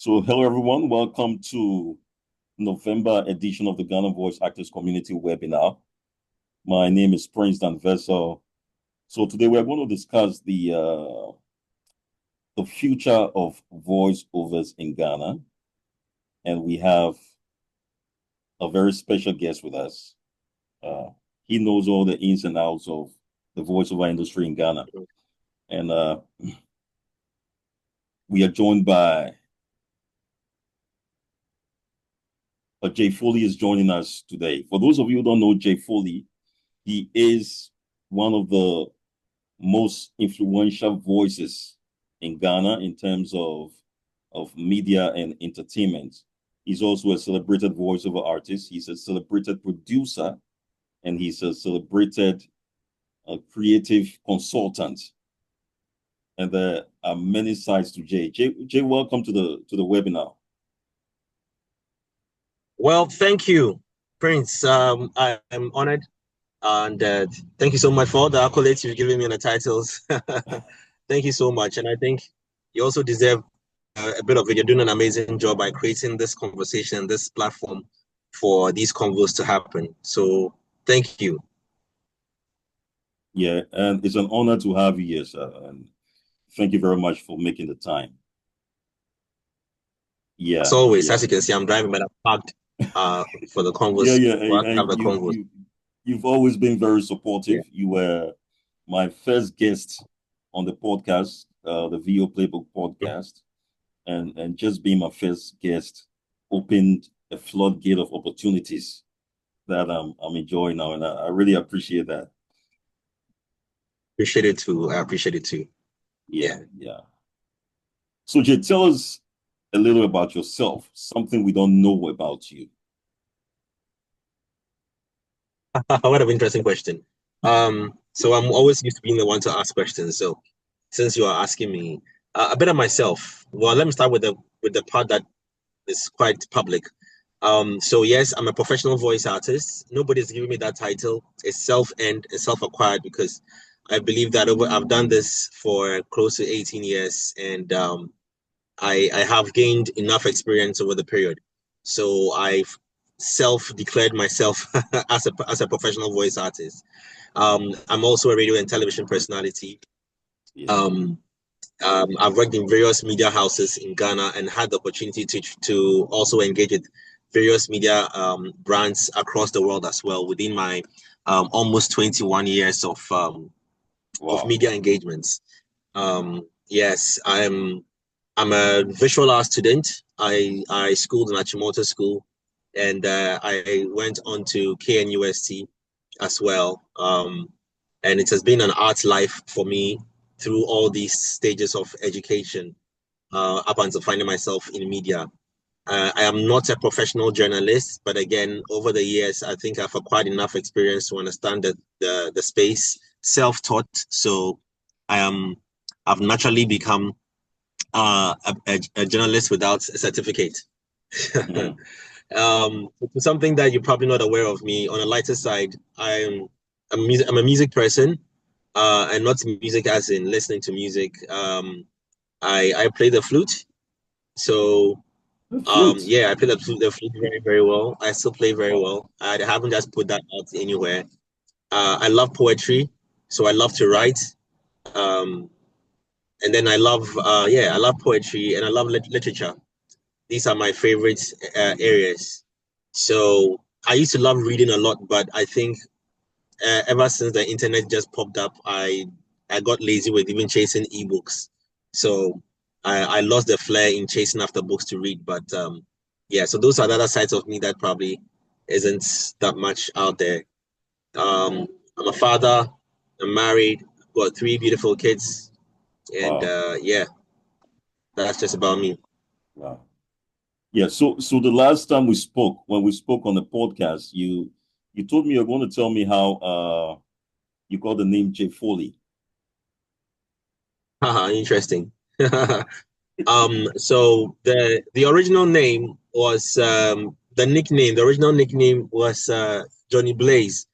So, hello everyone. Welcome to November edition of the Ghana Voice Actors Community webinar. My name is Prince Dan Vessel. So today we're going to discuss the future of voiceovers in Ghana, and we have a very special guest with us. He knows all the ins and outs of the voiceover industry in Ghana, and we are joined by J Foley is joining us today. For those of you who don't know J Foley, he is one of the most influential voices in Ghana in terms of media and entertainment. He's also a celebrated voiceover artist. He's a celebrated producer, and he's a celebrated creative consultant. And there are many sides to Jay. Jay, welcome to the webinar. Well, thank you, Prince. I'm honored, and thank you so much for all the accolades you've given me on the titles. Thank you so much, and I think you also deserve a bit of it. You're doing an amazing job by creating this conversation, this platform for these convos to happen. So, thank you. Yeah, and it's an honor to have you here, sir. And thank you very much for making the time. Yeah. As always, as you can see, I'm driving, but I'm parked for the convos. You've always been very supportive. Yeah. You were my first guest on the podcast, the VO Playbook podcast, and just being my first guest opened a floodgate of opportunities that I'm enjoying now, and I really appreciate that. Appreciate it too. I appreciate it too. Yeah. So, Jay, tell us a little about yourself, something we don't know about you. What an interesting question. So I'm always used to being the one to ask questions. So since you are asking me a bit of myself, well, let me start with the part that is quite public. So yes, I'm a professional voice artist. Nobody's giving me that title. It's self-earned, it's self-acquired, because I believe that I've done this for close to 18 years, and I have gained enough experience over the period. So I've self-declared myself as a professional voice artist. I'm also a radio and television personality. Yeah. I've worked in various media houses in Ghana and had the opportunity to also engage with various media brands across the world as well within my almost 21 years of media engagements. Yes, I'm a visual art student. I schooled in Achimota School, and I went on to KNUST as well. And it has been an art life for me through all these stages of education up until finding myself in media. I am not a professional journalist, but again, over the years, I think I've acquired enough experience to understand the space, self-taught. So I've naturally become a journalist without a certificate. Something that you're probably not aware of me. On a lighter side, I'm a music person, and not music as in listening to music. I play the flute. So yeah, I play the flute very, very well. I still play very well. I haven't just put that out anywhere. I love poetry, so I love to write. And then I love poetry, and I love literature. These are my favorite areas. So I used to love reading a lot, but I think ever since the internet just popped up, I got lazy with even chasing ebooks. So I lost the flair in chasing after books to read. But yeah, so those are the other sides of me that probably isn't that much out there. I'm a father. I'm married. I've got 3 beautiful kids, and yeah, that's just about me. Wow. Yeah. So the last time when we spoke on the podcast, you told me you're going to tell me how you got the name J Foley. Interesting. So the original name was the nickname. The original nickname was Johnny Blaze,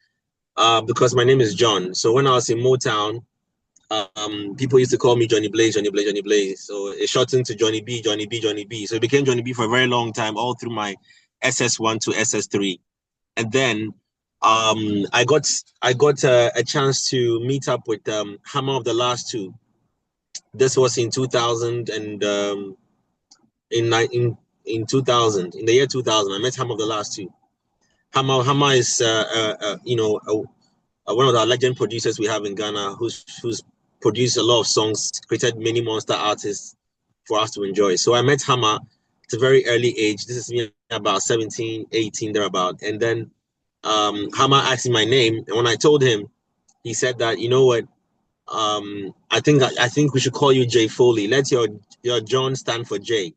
because my name is John. So when I was in Motown, People used to call me Johnny Blaze, Johnny Blaze, Johnny Blaze. So it shortened to Johnny B, Johnny B, Johnny B. So it became Johnny B for a very long time, all through my SS1 to SS3. And then I got a chance to meet up with Hammer of the Last Two. This was in 2000 and in 2000, in the year 2000, I met Hammer of the Last Two. Hammer is one of the legend producers we have in Ghana, who's produced a lot of songs, created many monster artists for us to enjoy. So I met Hammer at a very early age. This is me about 17, 18, thereabout. And then Hammer asked me my name, and when I told him, he said that, you know what, I think we should call you J Foley. Let your John stand for J,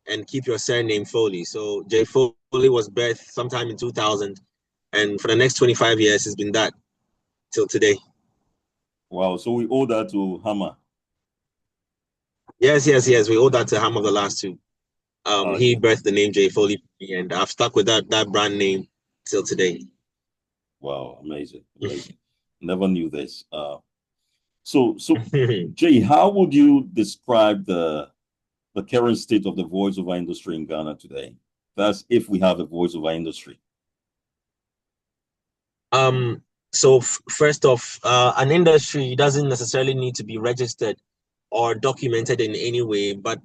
and keep your surname Foley. So J Foley was birthed sometime in 2000, and for the next 25 years, it's been that till today. Wow, so we owe that to Hammer. Yes. We owe that to Hammer of the Last Two. He birthed the name J Foley, and I've stuck with that brand name till today. Wow, amazing. Never knew this. So Jay, how would you describe the current state of the voiceover industry in Ghana today? That's if we have a voiceover industry. So first off, an industry doesn't necessarily need to be registered or documented in any way, but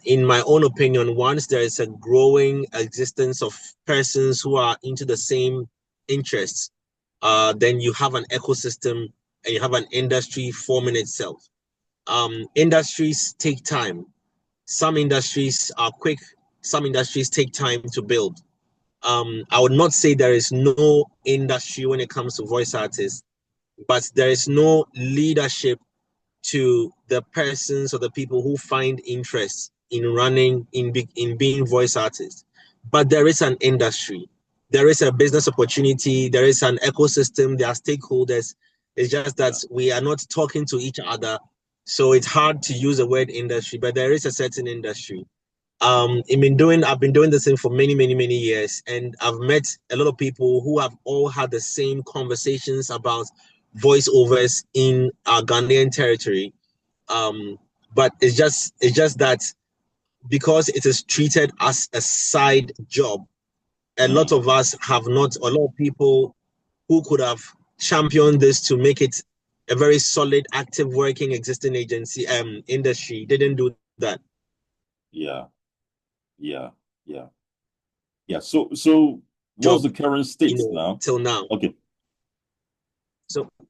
in my own opinion, once there is a growing existence of persons who are into the same interests, then you have an ecosystem and you have an industry forming itself. Industries take time. Some industries are quick, some industries take time to build. I would not say there is no industry when it comes to voice artists, but there is no leadership to the persons or the people who find interest in running, in being voice artists. But there is an industry, there is a business opportunity, there is an ecosystem, there are stakeholders. It's just that we are not talking to each other. So it's hard to use the word industry, but there is a certain industry. I've been doing this thing for many years, and I've met a lot of people who have all had the same conversations about voiceovers in our Ghanaian territory. But it's just that because it is treated as a side job, a lot of us have not, a lot of people who could have championed this to make it a very solid, active, working, existing agency industry didn't do that. Yeah. So what's the current state now? Till now. Okay.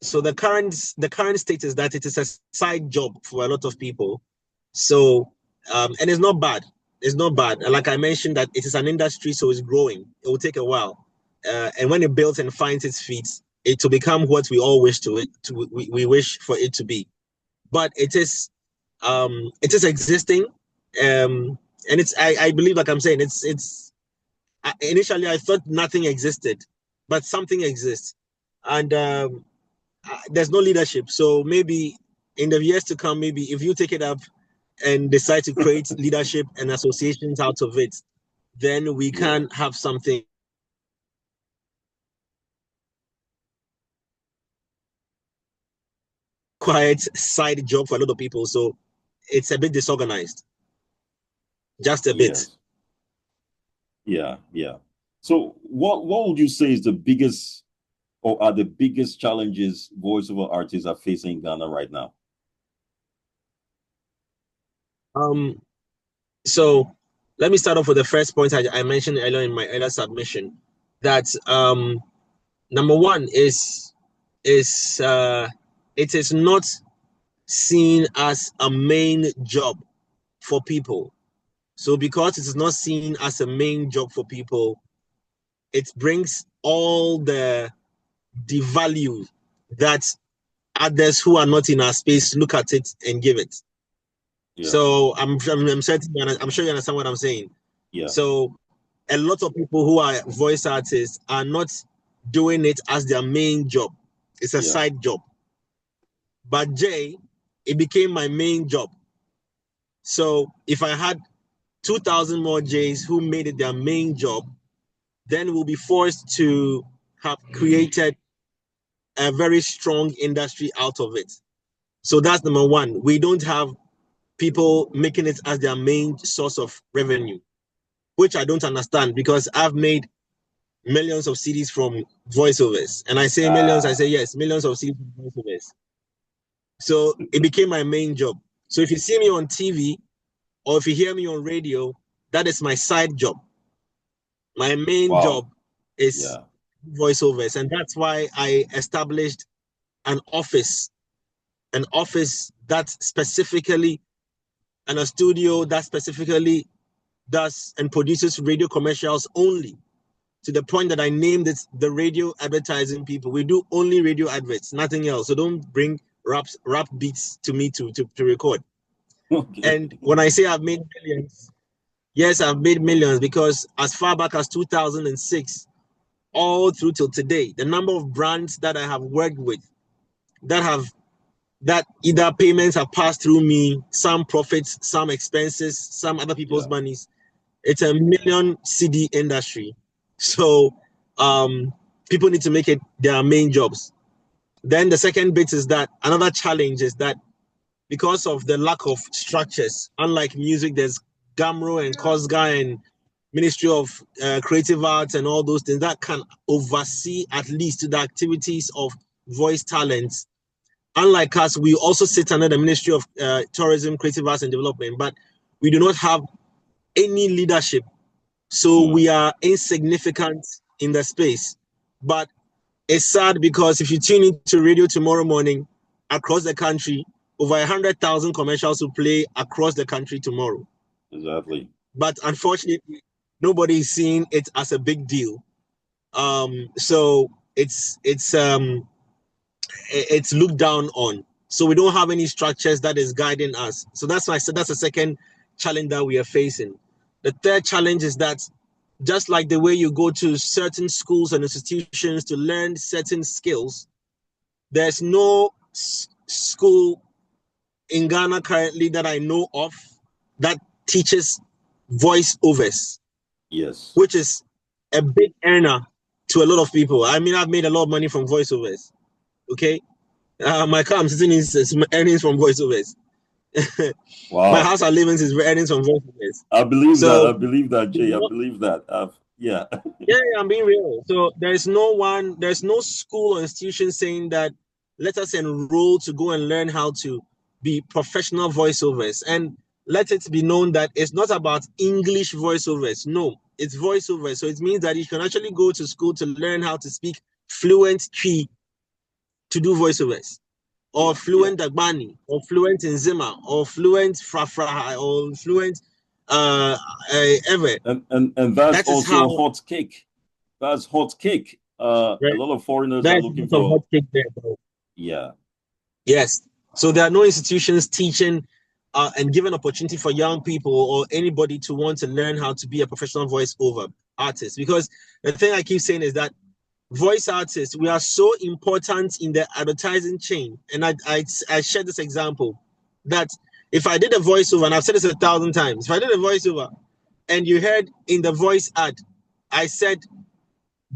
So the current state is that it is a side job for a lot of people. So and it's not bad. It's not bad. Like I mentioned, that it is an industry, so it's growing. It will take a while, and when it builds and finds its feet, it will become what we all wish we wish for it to be. But it is existing, and it's I believe, like I'm saying, it's initially I thought nothing existed, but something exists, and there's no leadership. So maybe in the years to come, maybe if you take it up and decide to create leadership and associations out of it, then we can have something quiet side job for a lot of people. So it's a bit disorganized, just a bit. Yeah. So what would you say is the biggest, or are the biggest challenges voiceover artists are facing in Ghana right now? So let me start off with the first point I mentioned earlier in my earlier submission, that number one is it is not seen as a main job for people. So because it is not seen as a main job for people, it brings all the value that others who are not in our space look at it and give it. Yeah. So I'm sure you understand what I'm saying. Yeah. So a lot of people who are voice artists are not doing it as their main job. It's a side job. But Jay, it became my main job. So if I had 2,000 more Jays who made it their main job, then we'll be forced to have created a very strong industry out of it. So that's number one. We don't have people making it as their main source of revenue, which I don't understand, because I've made millions of CDs from voiceovers. And I say millions, I say yes, millions of CDs from voiceovers. So it became my main job. So if you see me on TV or if you hear me on radio, that is my side job. My main job is voiceovers. And that's why I established an office that specifically, and a studio that specifically does and produces radio commercials only, to the point that I named it the radio advertising people. We do only radio adverts, nothing else. So don't bring rap beats to me to record. Okay. And when I say I've made millions, yes, I've made millions, because as far back as 2006, all through till today, the number of brands that I have worked with that either payments have passed through me, some profits, some expenses, some other people's monies. It's a million CD industry. So people need to make it their main jobs. Then the second bit is that another challenge is that because of the lack of structures, unlike music, there's GAMRO and COSGA and Ministry of Creative Arts and all those things that can oversee at least the activities of voice talents. Unlike us, we also sit under the Ministry of Tourism, Creative Arts and Development, but we do not have any leadership. So we are insignificant in the space. But it's sad, because if you tune into radio tomorrow morning across the country, over 100,000 commercials will play across the country tomorrow. Exactly. But unfortunately, nobody is seeing it as a big deal. So it's looked down on. So we don't have any structures that is guiding us. So that's why I said that's the second challenge that we are facing. The third challenge is that just like the way you go to certain schools and institutions to learn certain skills, there's no school in Ghana currently that I know of that teaches voiceovers. Yes. Which is a big earner to a lot of people. I mean, I've made a lot of money from voiceovers. Okay. My car I'm sitting in is earnings from voiceovers. Wow. My house I live in is earnings from voiceovers. I believe that. I believe that, Jay. I believe that. Yeah. Yeah, I'm being real. So there's no school or institution saying that let us enroll to go and learn how to be professional voiceovers. And let it be known that it's not about English voiceovers. No, it's voiceovers. So it means that you can actually go to school to learn how to speak fluent Twi to do voiceovers, or fluent Dagbani, or fluent Nzima, or fluent Frafra, or fluent ever. And that's also a hot cake. That's hot cake. Right. A lot of foreigners are looking for hot cake there, bro. Yeah. Yes. So there are no institutions teaching and giving opportunity for young people or anybody to want to learn how to be a professional voiceover artist. Because the thing I keep saying is that voice artists, we are so important in the advertising chain. And I shared this example that if I did a voiceover, and I've said this 1,000 times, if I did a voiceover and you heard in the voice ad, I said,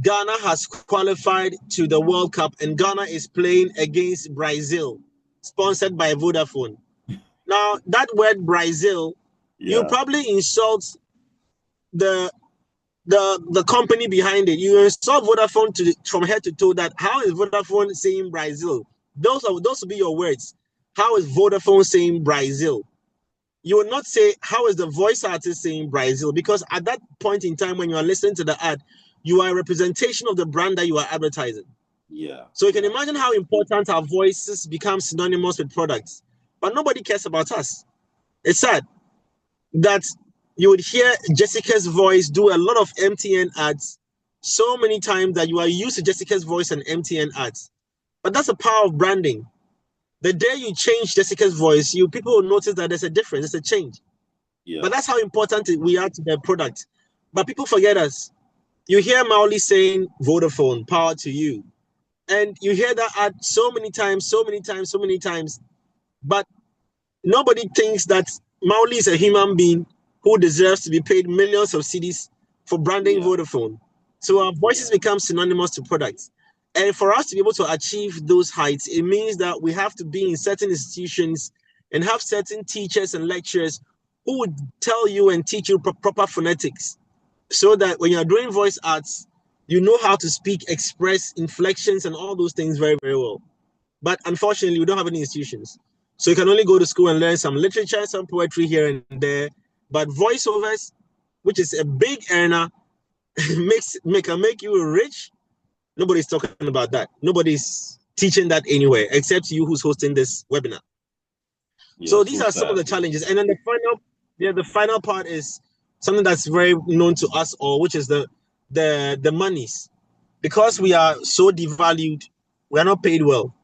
Ghana has qualified to the World Cup and Ghana is playing against Brazil, sponsored by Vodafone. Now, that word Brazil, you probably insult the company behind it. You insult Vodafone from head to toe. That how is Vodafone saying Brazil? Those will be your words. How is Vodafone saying Brazil? You will not say how is the voice artist saying Brazil, because at that point in time when you are listening to the ad, you are a representation of the brand that you are advertising. Yeah. So you can imagine how important our voices become synonymous with products, but nobody cares about us. It's sad that you would hear Jessica's voice do a lot of MTN ads so many times that you are used to Jessica's voice and MTN ads. But that's the power of branding. The day you change Jessica's voice, people will notice that there's a difference, there's a change. Yeah. But that's how important we are to the product. But people forget us. You hear Mauli saying Vodafone, power to you. And you hear that ad so many times, but nobody thinks that Mauli is a human being who deserves to be paid millions of cedis for branding Vodafone. So our voices become synonymous to products. And for us to be able to achieve those heights, it means that we have to be in certain institutions and have certain teachers and lecturers who would tell you and teach you proper phonetics, so that when you're doing voice arts, you know how to speak, express inflections and all those things very, very well. But unfortunately, we don't have any institutions. So you can only go to school and learn some literature, some poetry here and there. But voiceovers, which is a big earner, can make you rich. Nobody's talking about that. Nobody's teaching that anywhere except you who's hosting this webinar. Yeah, so these are some of the challenges. And then the final part is something that's very known to us all, which is the monies. Because we are so devalued, we are not paid well.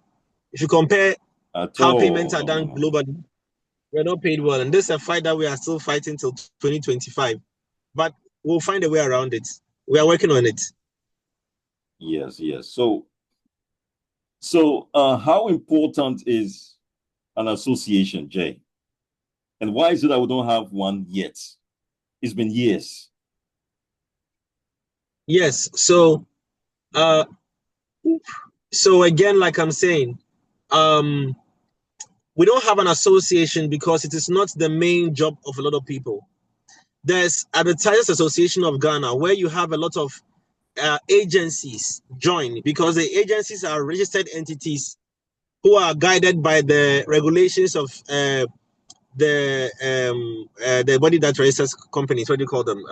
If you compare how payments are done globally, we're not paid well. And this is a fight that we are still fighting till 2025. But we'll find a way around it. We are working on it. Yes. So how important is an association, Jay? And why is it that we don't have one yet? It's been years. Yes. So again, like I'm saying, we don't have an association because it is not the main job of a lot of people. There's Advertisers Association of Ghana, where you have a lot of agencies join, because the agencies are registered entities who are guided by the regulations of the body that registers companies. What do you call them?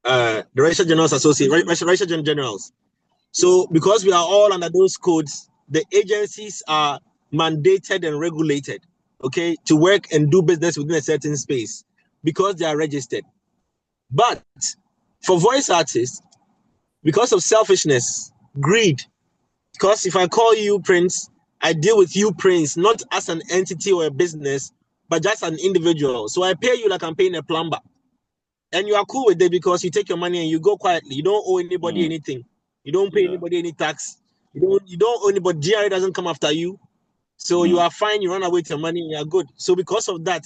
The Registered Generals Association, Registered Generals. So because we are all under those codes, the agencies are mandated and regulated, okay, to work and do business within a certain space because they are registered. But for voice artists, because of selfishness, greed, because if I call you Prince, I deal with you, Prince, not as an entity or a business, but just an individual. So I pay you like I'm paying a plumber. And you are cool with it because you take your money and you go quietly. You don't owe anybody anything. You don't pay anybody any tax. You don't owe anybody. GRA doesn't come after you. So you are fine. You run away with your money and you are good. So because of that,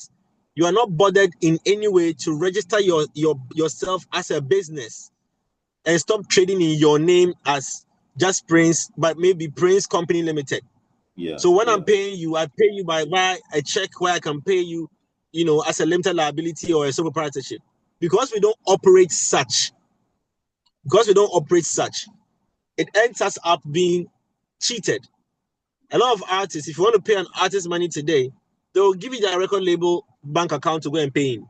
you are not bothered in any way to register yourself as a business and stop trading in your name as just Prince, but maybe Prince Company Limited. Yeah. So when I'm paying you, I pay you by a check where I can pay you, as a limited liability or a sole proprietorship. Because we don't operate such, it ends us up being cheated. A lot of artists, if you want to pay an artist money today, they will give you their record label bank account to go and pay him.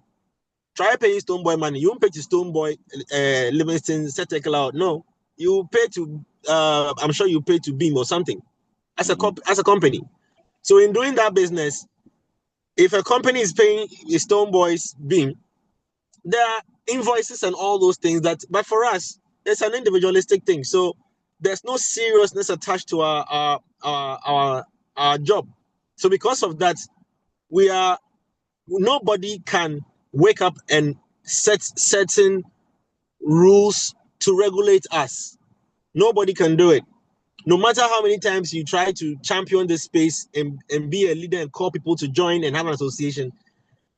Try paying Stoneboy money. You won't pay to Stoneboy, Livingston, Setekla out. No, you pay to. I'm sure you pay to Beam or something, as a company. So in doing that business, if a company is paying Stoneboy's Beam, there are invoices and all those things but for us, it's an individualistic thing. So there's no seriousness attached to our job. So because of that, nobody can wake up and set certain rules to regulate us. Nobody can do it. No matter how many times you try to champion this space and be a leader and call people to join and have an association,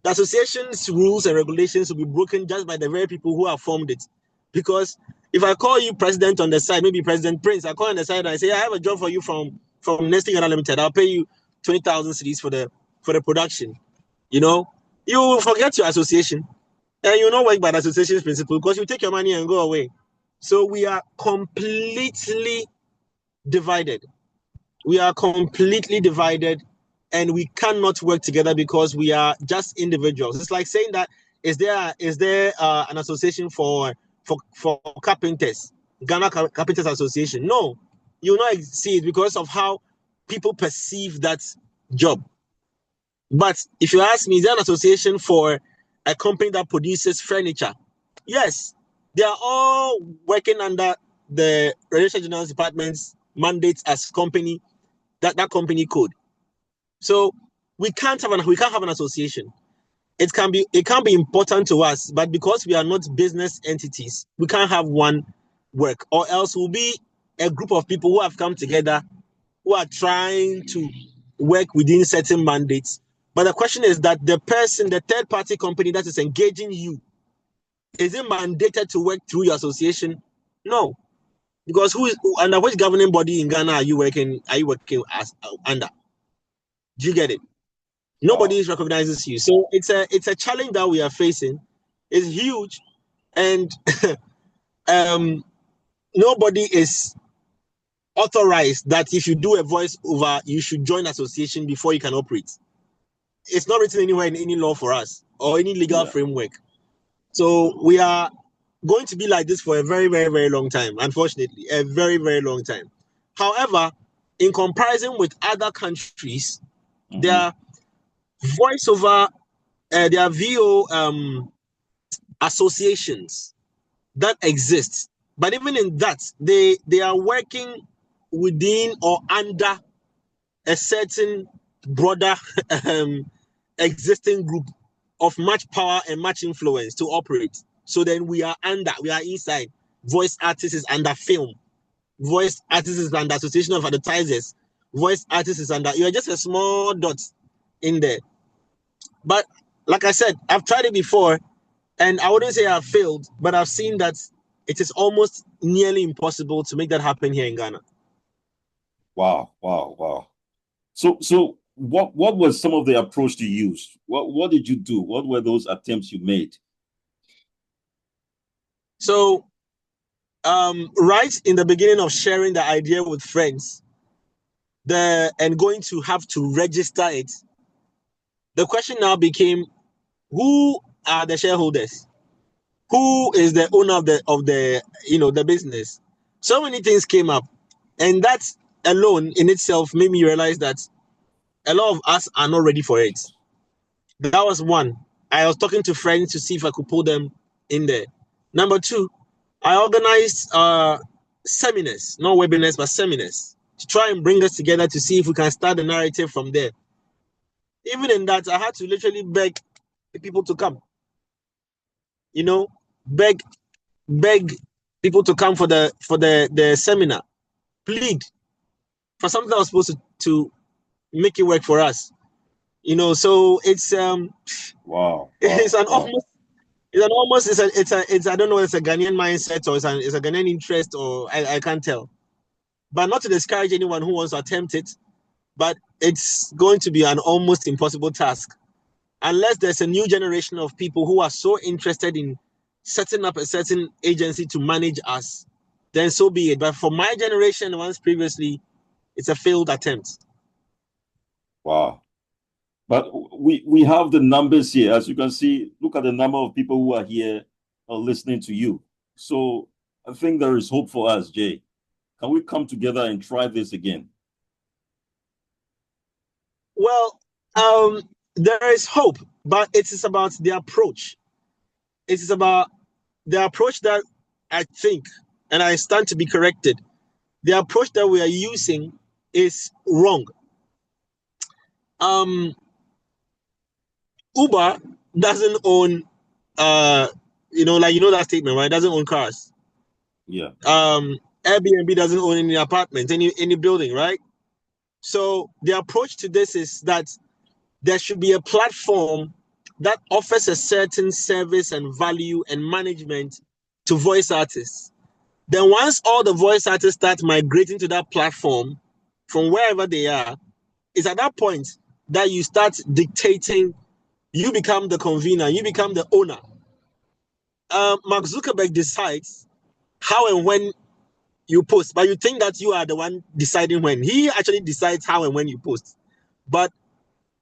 the association's rules and regulations will be broken just by the very people who have formed it. Because if I call you president on the side, maybe President Prince, I call on the side and I say, I have a job for you from Nestle Ghana Limited. I'll pay you 20,000 cedis for the production. You will forget your association and you not work by the association's principle because you take your money and go away. So we are completely divided. And we cannot work together because we are just individuals. It's like saying that is there an association for carpenters, Ghana Carpenters Association? No, you will not see it because of how people perceive that job. But if you ask me, is there an association for a company that produces furniture? Yes, they are all working under the Registrar General's Department's mandates as company, that company code. So we can't have an association. It can be important to us, but because we are not business entities, we can't have one work, or else we'll be a group of people who have come together, who are trying to work within certain mandates. But the question is that the third party company that is engaging you, is it mandated to work through your association? No. Because under which governing body in Ghana are you working as under? Do you get it? Nobody recognizes you. So it's a challenge that we are facing. It's huge, and nobody is authorized that if you do a voiceover, you should join association before you can operate. It's not written anywhere in any law for us or any legal framework. So we are going to be like this for a very, very, very long time, unfortunately, a very, very long time. However, in comparison with other countries, their voiceover, their VO associations that exist, but even in that, they are working within or under a certain broader existing group of much power and much influence to operate. So then we are inside. Voice artists is under film. Voice artists is under Association of Advertisers. Voice artists is under, you're just a small dot in there. But like I said, I've tried it before, and I wouldn't say I've failed, but I've seen that it is almost nearly impossible to make that happen here in Ghana. Wow. So what was some of the approach you used? What did you do? What were those attempts you made? So right in the beginning of sharing the idea with friends, and going to have to register it, the question now became, who are the shareholders? Who is the owner of the business? So many things came up, and that alone in itself made me realize that a lot of us are not ready for it. That was one. I was talking to friends to see if I could pull them in there. Number two, I organized seminars, not webinars, but seminars, to try and bring us together to see if we can start the narrative from there. Even in that, I had to literally beg the people to come. Beg people to come for the seminar, plead for something that was supposed to make it work for us. So it's wow. It's an almost it's I don't know, it's a Ghanaian mindset or it's a Ghanaian interest, or I can't tell. But not to discourage anyone who wants to attempt it, but it's going to be an almost impossible task unless there's a new generation of people who are so interested in setting up a certain agency to manage us, then so be it. But for my generation, once previously, it's a failed attempt. Wow. But we have the numbers here. As you can see, look at the number of people who are here listening to you. So I think there is hope for us, Jay. Can we come together and try this again? Well, there is hope, but it is about the approach. It is about the approach that I think, and I stand to be corrected, the approach that we are using is wrong. Uber doesn't own, that statement, right? It doesn't own cars. Yeah. Airbnb doesn't own any apartments, any building, right? So the approach to this is that there should be a platform that offers a certain service and value and management to voice artists. Then once all the voice artists start migrating to that platform from wherever they are, it's at that point that you start dictating, you become the convener, you become the owner. Mark Zuckerberg decides how and when you post, but you think that you are the one deciding when. He actually decides how and when you post. But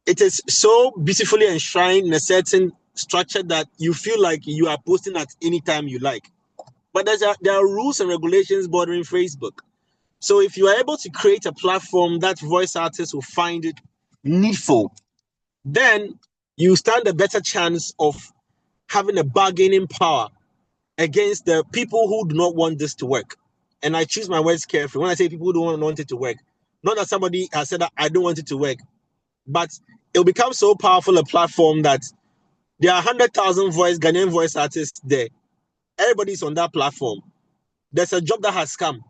it is so beautifully enshrined in a certain structure that you feel like you are posting at any time you like. But there are rules and regulations bordering Facebook. So if you are able to create a platform that voice artists will find it needful, then you stand a better chance of having a bargaining power against the people who do not want this to work. And I choose my words carefully. When I say people who don't want it to work, not that somebody has said that I don't want it to work, but it'll become so powerful a platform that there are 100,000 Ghanaian voice artists there. Everybody's on that platform. There's a job that has come.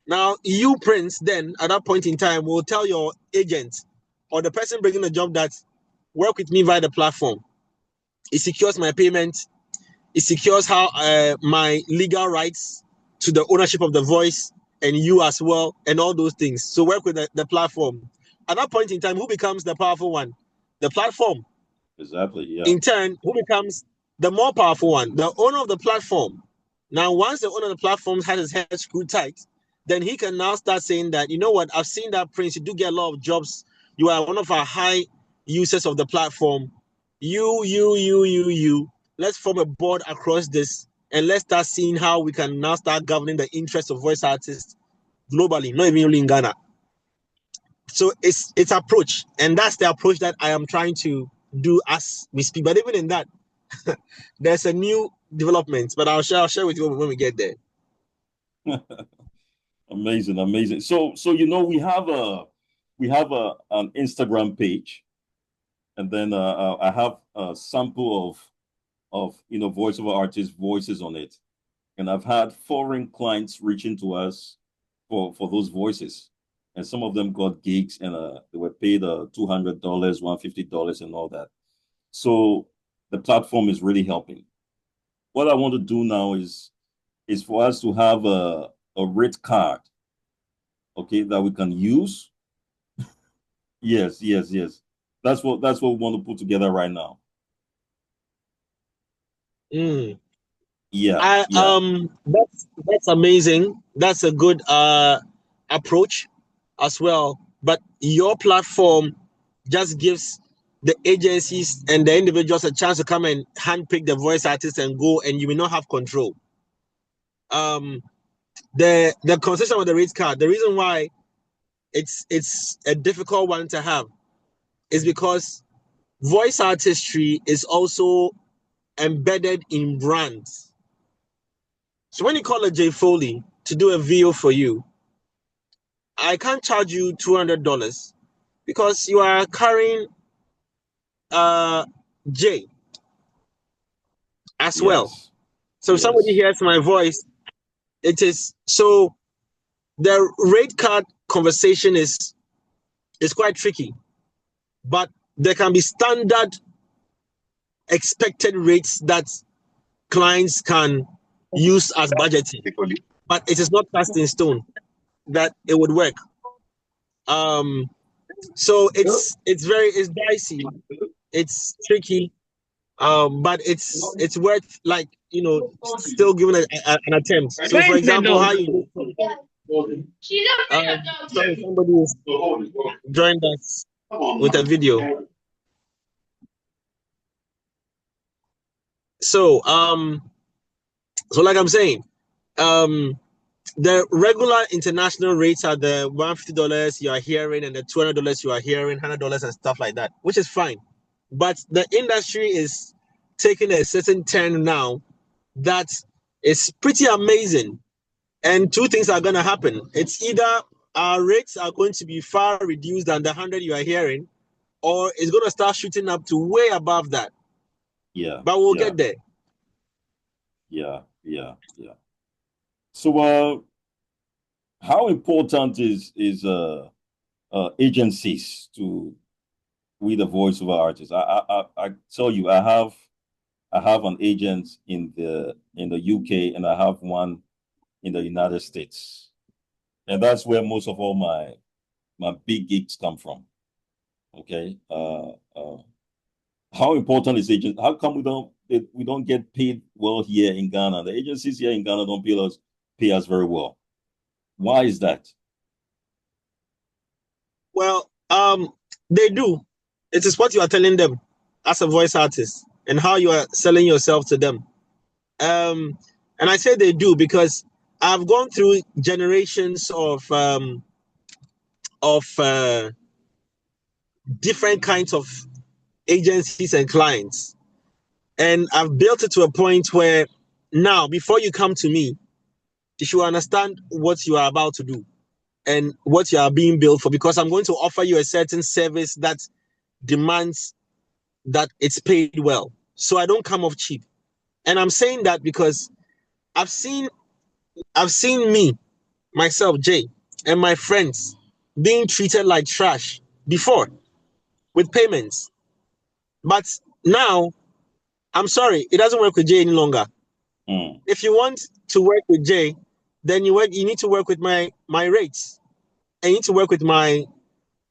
Now, you, Prince, then at that point in time will tell your agent or the person bringing the job that work with me via the platform. It secures my payment. It secures how my legal rights to the ownership of the voice and you as well, and all those things. So work with the platform. At that point in time, who becomes the powerful one? The platform. Exactly. Yeah. In turn, who becomes the more powerful one? The owner of the platform. Now, once the owner of the platform has his head screwed tight, then he can now start saying that, you know what, I've seen that, Prince, you do get a lot of jobs. You are one of our high users of the platform. You. Let's form a board across this, and let's start seeing how we can now start governing the interests of voice artists globally, not even only in Ghana. So it's approach, and that's the approach that I am trying to do as we speak. But even in that, there's a new development, but I'll share with you when we get there. Amazing. So we have an Instagram page, and then I have a sample of voiceover artist voices on it, and I've had foreign clients reaching to us for those voices, and some of them got gigs, and they were paid $200, $150, and all that. So the platform is really helping. What I want to do now is for us to have a rate card, okay, that we can use. Yes. That's what we want to put together right now. Yeah. That's amazing. That's a good approach as well. But your platform just gives the agencies and the individuals a chance to come and handpick the voice artists and go, and you will not have control. The concession with the rate card, the reason why it's a difficult one to have is because voice artistry is also embedded in brands. So when you call a J Foley to do a video for you, I can't charge you $200 because you are carrying J as well. So if somebody hears my voice, it is so the rate card conversation is quite tricky, but there can be standard expected rates that clients can use as budgeting, but it is not cast in stone that it would work. So it's dicey, it's tricky, but it's worth, like, still giving an attempt. So for example, how you sorry, somebody is joined us with a video. So like I'm saying, the regular international rates are the $150 you are hearing, and the $200 you are hearing, $100 and stuff like that, which is fine. But the industry is taking a certain turn now that is pretty amazing. And two things are going to happen. It's either our rates are going to be far reduced than the 100 you are hearing, or it's going to start shooting up to way above that. Yeah. But we'll get there. Yeah. So how important is agencies to with the voiceover artists? I tell you, I have an agent in the UK, and I have one in the United States, and that's where most of all my big gigs come from. Okay. How important is agent? How come we don't get paid well here in Ghana? The agencies here in Ghana don't pay us very well. Why is that? Well, they do. It is what you are telling them as a voice artist and how you are selling yourself to them. And I say they do because I've gone through generations of different kinds of agencies and clients, and I've built it to a point where now, before you come to me, you should understand what you are about to do and what you are being billed for, because I'm going to offer you a certain service that demands that it's paid well. So I don't come off cheap. And I'm saying that because I've seen me, myself, Jay, and my friends being treated like trash before with payments. But now, I'm sorry, it doesn't work with Jay any longer. If you want to work with Jay, then you need to work with my rates, and you need to work with my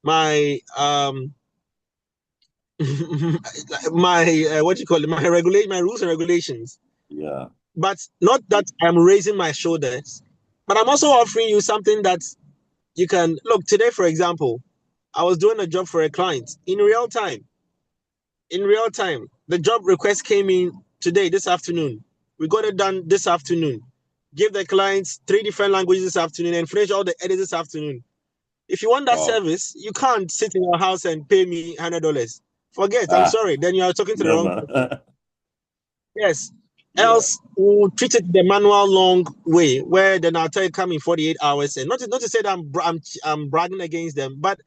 my my what you call it, my rules and regulations. Yeah. But not that I'm raising my shoulders, but I'm also offering you something that you can look. Today, for example, I was doing a job for a client in real time. In real time, the job request came in today, this afternoon. We got it done this afternoon. Give the clients 3 different languages this afternoon and finish all the edits this afternoon. If you want that service, you can't sit in your house and pay me $100. Forget. I'm sorry. Then you are talking to the wrong person. Yes. Yeah. Else, we'll treat it the manual long way, where then I'll tell you come in 48 hours. And not to say that I'm bragging against them, but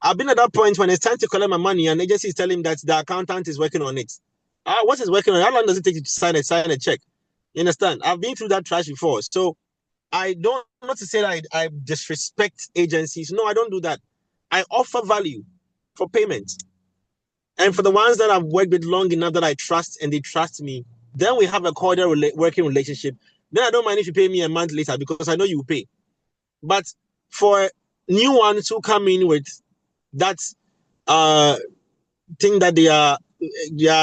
I've been at that point when it's time to collect my money and agency is telling that the accountant is working on it. What is working on it? How long does it take you to sign a check? You understand? I've been through that trash before. So I don't, not to say that I disrespect agencies. No, I don't do that. I offer value for payment. And for the ones that I've worked with long enough that I trust and they trust me, then we have a cordial working relationship. Then I don't mind if you pay me a month later because I know you will pay. But for new ones who come in with that thing that they are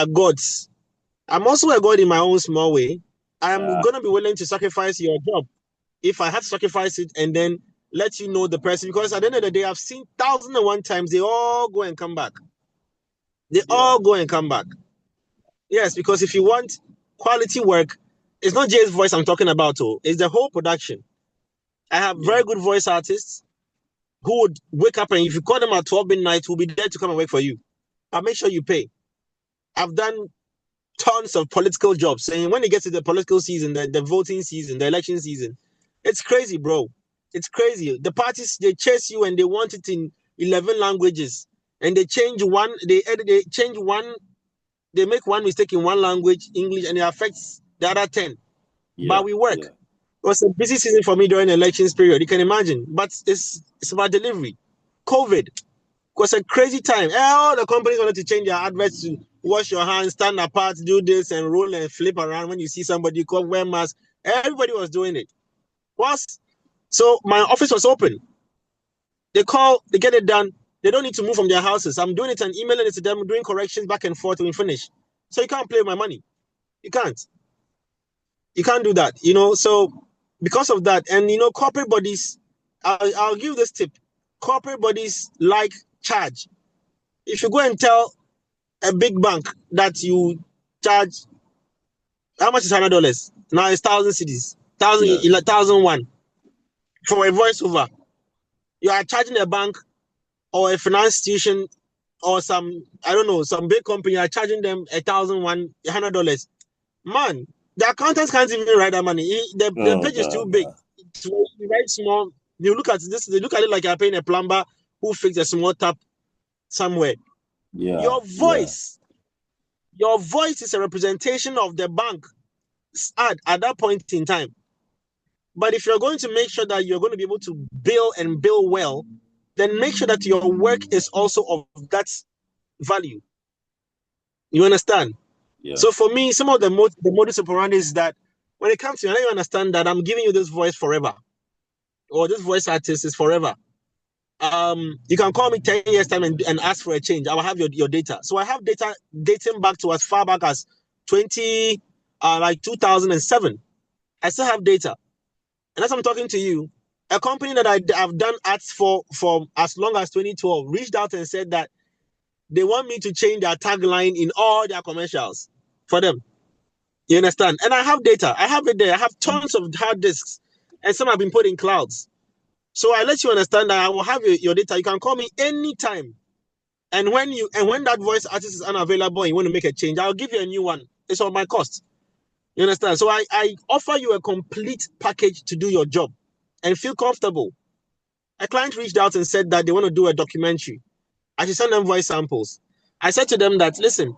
gods, I'm also a god in my own small way. I'm going to be willing to sacrifice your job if I have to sacrifice it and then let you know the person. Because at the end of the day, I've seen 1,001 times they all go and come back. They all go and come back. Yes, because if you want quality work, it's not Jay's voice I'm talking about. It's the whole production. I have very good voice artists who would wake up and if you call them at 12 midnight, who'll be there to come and work for you. I'll make sure you pay. I've done tons of political jobs. And when it gets to the political season, the voting season, the election season, it's crazy, bro. It's crazy. The parties, they chase you and they want it in 11 languages. And they change one, they change one, they make one mistake in one language, English, and it affects the other 10. But we work. It was a busy season for me during the elections period. You can imagine. But it's about delivery. COVID was a crazy time. All the companies wanted to change their adverts to wash your hands, stand apart, do this, and roll and flip around when you see somebody wear mask. Everybody was doing it. So my office was open. They call, they get it done. They don't need to move from their houses. I'm doing it and emailing it to them, doing corrections back and forth when we finish. So you can't play with my money. You can't. You can't do that, So because of that, and corporate bodies, I'll give this tip. Corporate bodies like charge. If you go and tell a big bank that you charge, how much is $100? Now it's 1,000 cedis, 1,001 for a voiceover. You are charging a bank or a finance institution or some big company, you are charging them $1,100. Man, the accountants can't even write that money. The page is too big. So you write small. You look at this. They look at it like you're paying a plumber who fixed a small tap somewhere. Your voice is a representation of the bank at that point in time. But if you're going to make sure that you're going to be able to bill and bill well, then make sure that your work is also of that value. You understand? Yeah. So for me, some of the modus operandi is that when it comes to you, you understand that I'm giving you this voice forever, or this voice artist is forever. You can call me 10 years time and ask for a change. I will have your data. So I have data dating back to as far back as 2007. I still have data. And as I'm talking to you, a company that I've done ads for as long as 2012 reached out and said that they want me to change their tagline in all their commercials for them. You understand? And I have data. I have it there. I have tons of hard disks, and some have been put in clouds. So I let you understand that I will have your data. You can call me anytime. And when that voice artist is unavailable and you want to make a change, I'll give you a new one. It's on my cost. You understand? So I offer you a complete package to do your job and feel comfortable. A client reached out and said that they want to do a documentary. I should send them voice samples. I said to them that, listen,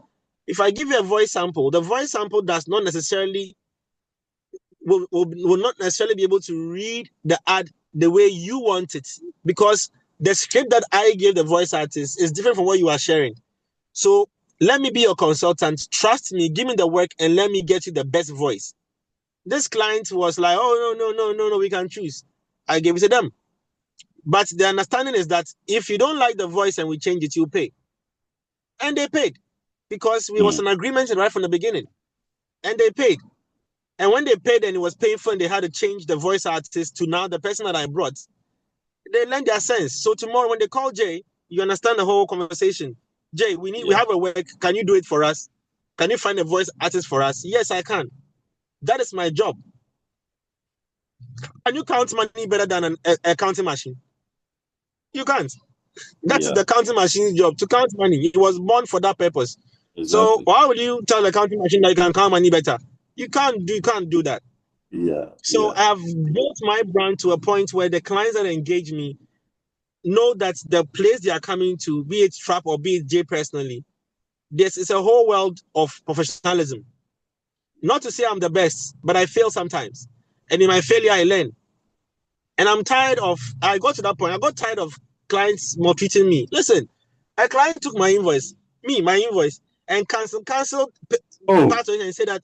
if I give you a voice sample, the voice sample does not necessarily will not necessarily be able to read the ad the way you want it, because the script that I gave the voice artist is different from what you are sharing. So let me be your consultant. Trust me, give me the work and let me get you the best voice. This client was like, oh, no, we can choose. I gave it to them. But the understanding is that if you don't like the voice and we change it, you pay. And they paid because we was an agreement right from the beginning. And they paid. And when they paid and it was painful and they had to change the voice artist to now the person that I brought, they learned their sense. So tomorrow when they call Jay, you understand the whole conversation. Jay, we have a work. Can you do it for us? Can you find a voice artist for us? Yes, I can. That is my job. Can you count money better than a counting machine? You can't. That's the counting machine's job, to count money. It was born for that purpose. Exactly. So why would you tell the counting machine that you can count money better? You can't do that. Yeah. So I've built my brand to a point where the clients that engage me know that the place they are coming to, be it Trap or be it Jay personally, this is a whole world of professionalism. Not to say I'm the best, but I fail sometimes. And in my failure, I learn. And I got to that point, I got tired of clients maltreating me. Listen, a client took my invoice, and canceled part of it and said that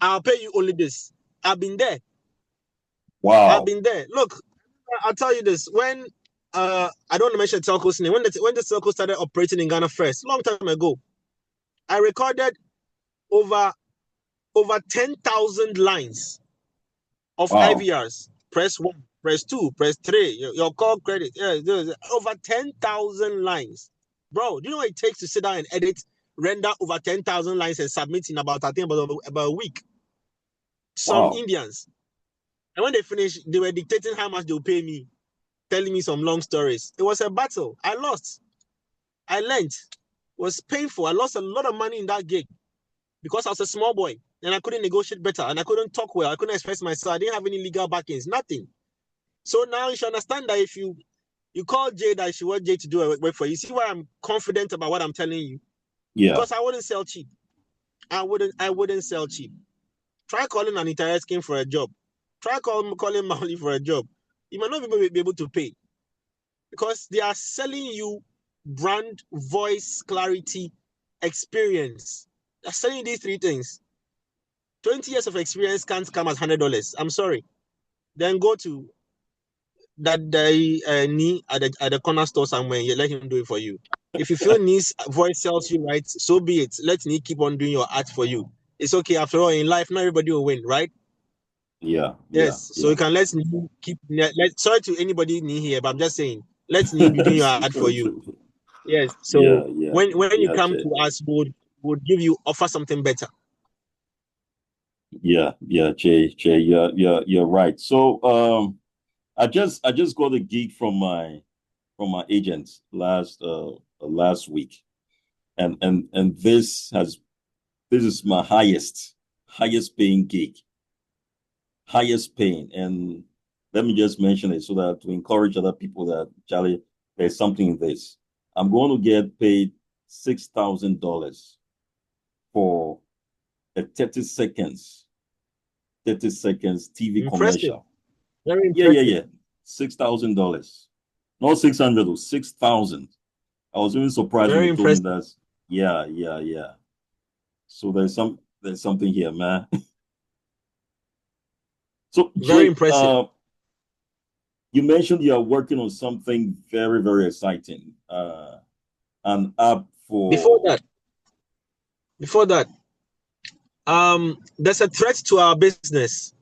I'll pay you only this. I've been there. Wow. I've been there. Look, I'll tell you this. When I don't want to mention telco's name, when the telco started operating in Ghana first, long time ago, I recorded over 10,000 lines of IVRs. Press 1, press 2, press 3, your call credit. Yeah, over 10,000 lines. Bro, do you know what it takes to sit down and edit, render over 10,000 lines and submit in about a week? Some Indians. And when they finished, they were dictating how much they would pay me, telling me some long stories. It was a battle. I lost. I learned. It was painful. I lost a lot of money in that gig because I was a small boy and I couldn't negotiate better and I couldn't talk well. I couldn't express myself. I didn't have any legal backings, nothing. So now you should understand that if you call Jay that you want Jay to do a work for you, see why I'm confident about what I'm telling you? Yeah. Because I wouldn't sell cheap. I wouldn't sell cheap. Try calling Anita Eskin for a job. Try calling Mauli for a job. You might not be able to pay because they are selling you brand, voice, clarity, experience. They're selling these three things. 20 years of experience can't come as $100. I'm sorry. Then go to that knee at the corner store somewhere and you let him do it for you. If you feel Knee's voice sells you right, so be it. Let Knee keep on doing your art for you. It's okay. After all, in life, not everybody will win, right? Yeah. Yes. So you can let Knee keep. Sorry to anybody Knee here, but I'm just saying, let Knee be doing your art for you. Yes. So when you come to us, would give you offer something better. Yeah, Jay, you're right. So I just got a gig from my agent last week, and this is my highest paying gig, highest paying. And let me just mention it so that to encourage other people that Charlie, there's something in this. I'm going to get paid $6,000 for a 30 seconds TV commercial. Very impressive. Yeah. $6,000. Not 600 or 6,000. I was even surprised when they told me that. Yeah. So there's something here, man. So very impressive. You mentioned you are working on something very, very exciting. An app for before that. There's a threat to our business,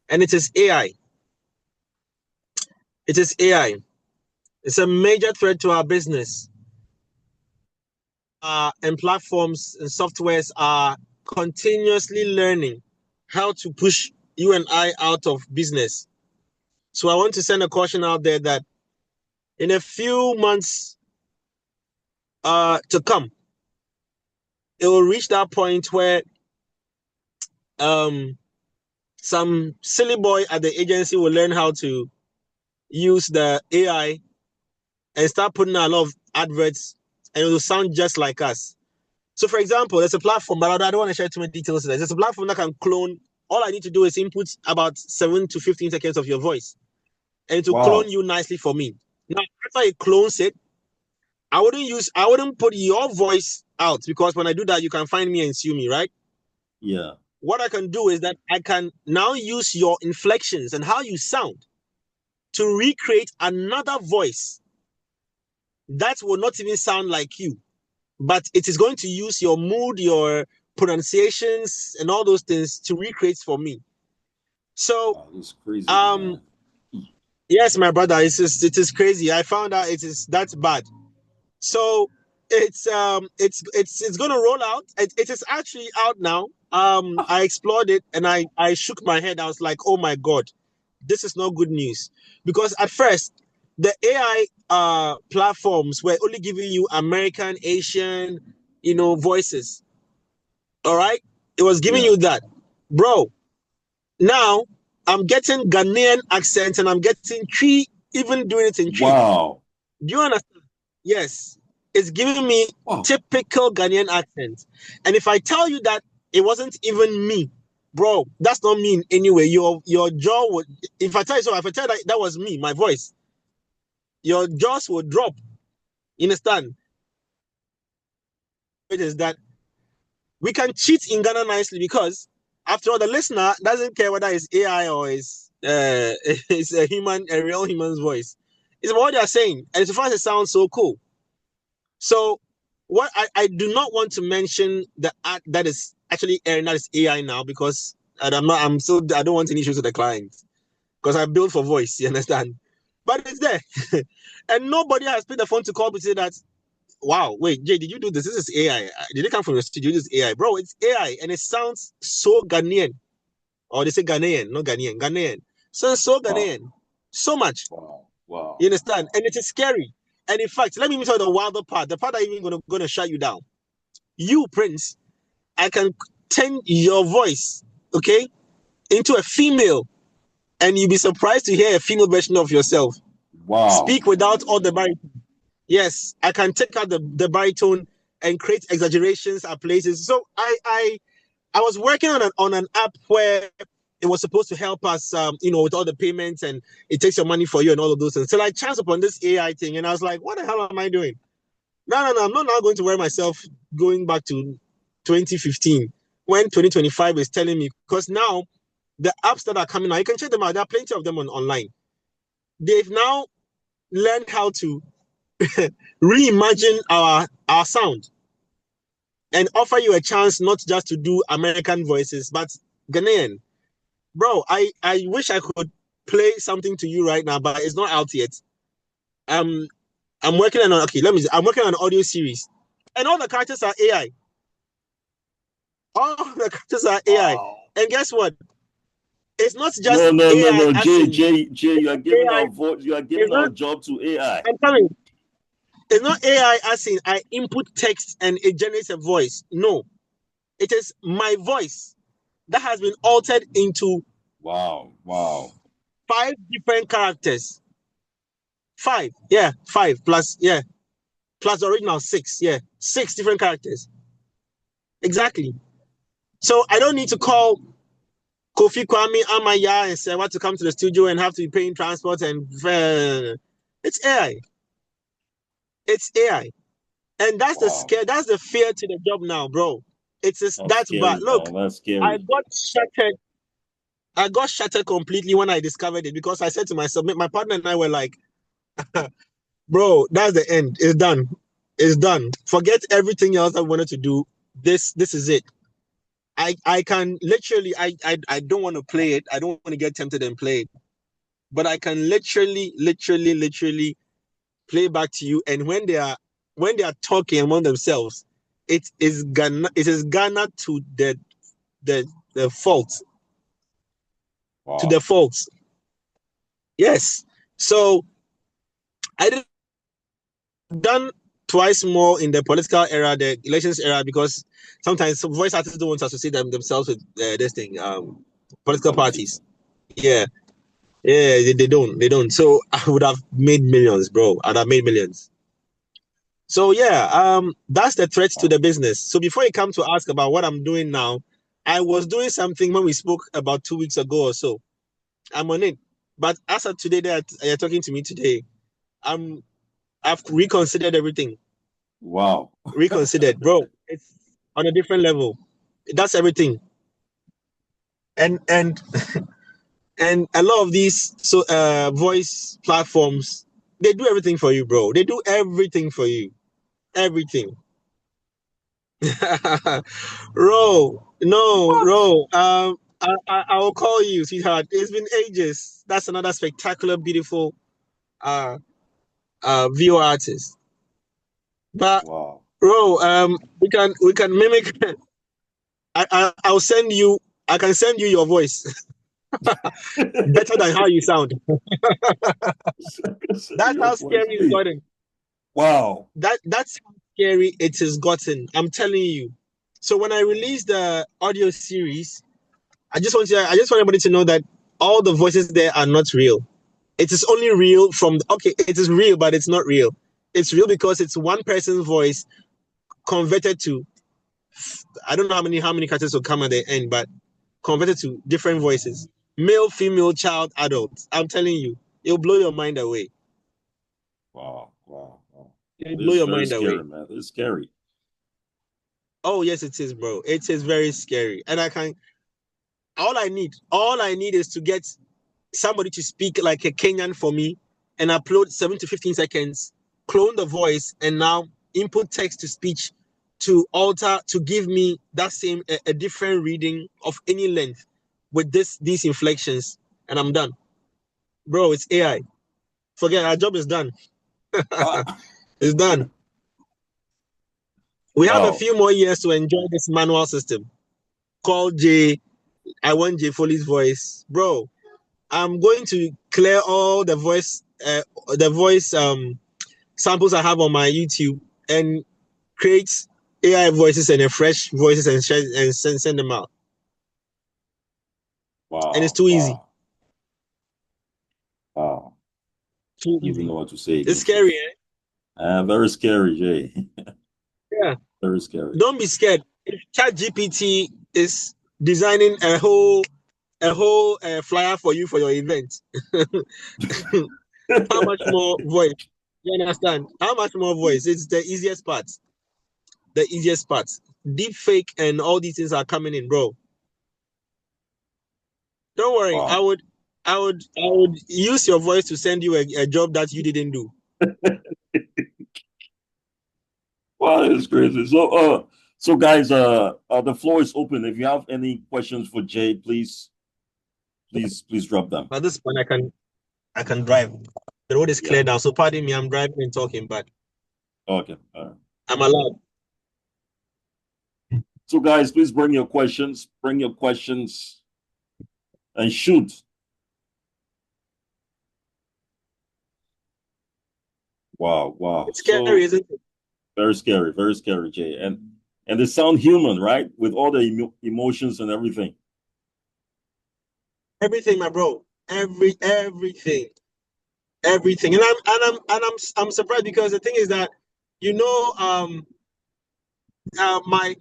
and it is AI. It is AI. It's a major threat to our business. And platforms and softwares are continuously learning how to push you and I out of business. So I want to send a caution out there that in a few months to come, it will reach that point where some silly boy at the agency will learn how to use the AI and start putting a lot of adverts, and it will sound just like us. So, for example, there's a platform, but I don't want to share too many details today. There's a platform that can clone. All I need to do is input about 7 to 15 seconds of your voice, and it will clone you nicely for me. Now, after it clones it, I wouldn't put your voice out because when I do that, you can find me and sue me, right? Yeah. what I can do is that I can now use your inflections and how you sound to recreate another voice that will not even sound like you, but it is going to use your mood, your pronunciations, and all those things to recreate for me. So, Wow, it's crazy, man. yes, my brother, it is crazy. I found out it is that's bad. So it's gonna roll out. It is actually out now. I explored it and I shook my head. I was like, oh my god, this is not good news. Because at first the AI platforms were only giving you American, Asian, voices. All right, it was giving Yeah. you that, bro. Now I'm getting Ghanaian accents and I'm getting Tree even doing it in Tree. Wow. Do you understand? Yes, it's giving me typical Ghanaian accent. And if I tell you that it wasn't even me, bro, that's not me in any way. Your jaw would, if I tell you so, if I tell you that was me, my voice, your jaws will drop. You understand? It is that we can cheat in Ghana nicely because after all, the listener doesn't care whether it's AI or it's a real human's voice. It's about what they are saying, and so far it sounds so cool. So what I do not want to mention the art that is actually airing that is AI now because I don't want any issues with the client because I built for voice, you understand? But it's there. And nobody has picked the phone to call to say that, wow, wait, Jay, did you do this? This is AI. Did it come from your studio? This is AI. Bro, it's AI and it sounds so Ghanaian. Or they say Ghanaian, not Ghanaian, Ghanaian. So Ghanaian. Wow. So much. Wow. Wow. You understand? And it is scary. And in fact, let me tell you the wilder part, the part that even gonna shut you down. You, Prince, I can turn your voice, okay, into a female, and you'll be surprised to hear a female version of yourself. Wow. Speak without all the baritone. Yes, I can take out the baritone and create exaggerations at places. So I was working on an app where it was supposed to help us, with all the payments and it takes your money for you and all of those things. So I chanced upon this AI thing and I was like, what the hell am I doing? No, I'm not now going to wear myself going back to 2015 when 2025 is telling me, because now the apps that are coming out, you can check them out. There are plenty of them online. They've now learned how to reimagine our sound and offer you a chance not just to do American voices, but Ghanaian. Bro, I wish I could play something to you right now, but it's not out yet. I'm working on I'm working on an audio series. And all the characters are AI. All the characters are AI. Wow. And guess what? It's not just no. Acting. Jay, you are giving AI, our vote, you are giving our job to AI. I'm telling you, it's not AI asking I input text and it generates a voice. No. It is my voice that has been altered into 5 different characters. 5, yeah, 5 plus the original 6, yeah, 6 different characters. Exactly. So I don't need to call Kofi Kwame Amaya and say I want to come to the studio and have to be paying transport and it's AI. It's AI. And that's the scare, that's the fear to the job now, bro. That's bad. Look, that's scary. I got shattered completely when I discovered it because I said to myself, my partner and I were like, bro, that's the end. It's done. It's done. Forget everything else I wanted to do. This is it. I can literally, I don't want to play it. I don't want to get tempted and play it. But I can literally play back to you. And when they are talking among themselves, it is Ghana to the fault. Wow. To the fault. Yes. So I did done twice more in the political era, the elections era, because sometimes some voice artists don't want to associate themselves with this thing, political parties. Yeah, they don't. So I would have made millions, bro. I'd have made millions. So yeah, that's the threat to the business. So before you come to ask about what I'm doing now, I was doing something when we spoke about 2 weeks ago or so. I'm on it, but as of today that you're talking to me today, I've reconsidered everything. Wow. Reconsidered, bro. It's on a different level. That's everything. and and a lot of these voice platforms, they do everything for you, bro. They do everything for you. Everything. Ro, no, What? Ro. I will call you, sweetheart. It's been ages. That's another spectacular, beautiful viewer artist. But Wow. Ro, we can mimic. I'll send you. I can send you your voice better than how you sound. Send That's your how voice. scary it's Hey, gotten. wow. That's how scary it has gotten. I'm telling you. So when I released the audio series, I just want everybody to know that all the voices there are not real. It is only real okay, it is real, but it's not real. It's real because it's one person's voice converted to, I don't know how many characters will come at the end, but converted to different voices. Male, female, child, adult. I'm telling you, it'll blow your mind away. Wow. Wow. Wow. It'll blow This is your very mind away. scary, man. This is scary. Oh yes, it is, bro. It is very scary. And all I need is to get somebody to speak like a Kenyan for me and upload 7 to 15 seconds, clone the voice, and now input text to speech to alter to give me that same a different reading of any length with these inflections, and I'm done. Bro, it's AI. Forget our job is done. Ah, It's done. We have a wow. few more years to enjoy this manual system. Call J. I want J Foley's voice. Bro, I'm going to clear all the voice samples I have on my YouTube and create AI voices and a fresh voices and share and send them out. And it's Wow. too easy. Wow. Wow. Too I don't even easy. know what to say It's against scary, this. eh? Very scary, Jay. Yeah. Very scary. Don't be scared. If ChatGPT is designing a whole flyer for you for your event, how much more voice? You understand? How much more voice? It's the easiest part. The easiest part. Deep fake and all these things are coming in, bro. Don't worry. I Wow. would I would use your voice to send you a job that you didn't do. Wow, it's crazy. So guys, the floor is open. If you have any questions for Jay, please drop them. At this point, I can drive. The road is Yeah. clear now, so pardon me. I'm driving and talking, but Okay. I'm allowed. So guys, please bring your questions. Bring your questions and shoot. Wow. Wow. It's scary, So isn't it? very scary, Jay. And they sound human, right? With all the emotions and everything. Everything, my bro. Everything. And I'm surprised because the thing is that you know my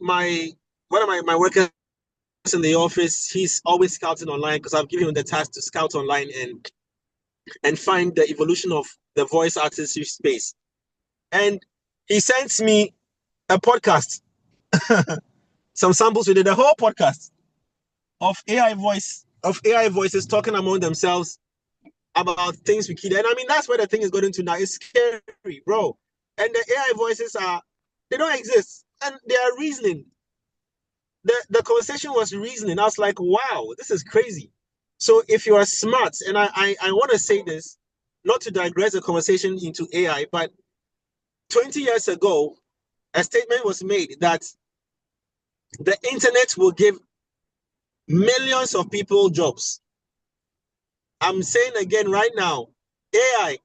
one of my workers in the office, he's always scouting online because I've given him the task to scout online and find the evolution of the voice artistry space. And he sends me a podcast, some samples. We did a whole podcast of AI voices talking among themselves about things we kid. And I mean, that's where the thing is going to now. It's scary, bro. And the AI voices they don't exist. And they are reasoning. The conversation was reasoning. I was like, wow, this is crazy. So if you are smart, and I want to say this, not to digress the conversation into AI, but 20 years ago, a statement was made that the internet will give millions of people jobs. I'm saying again right now, AI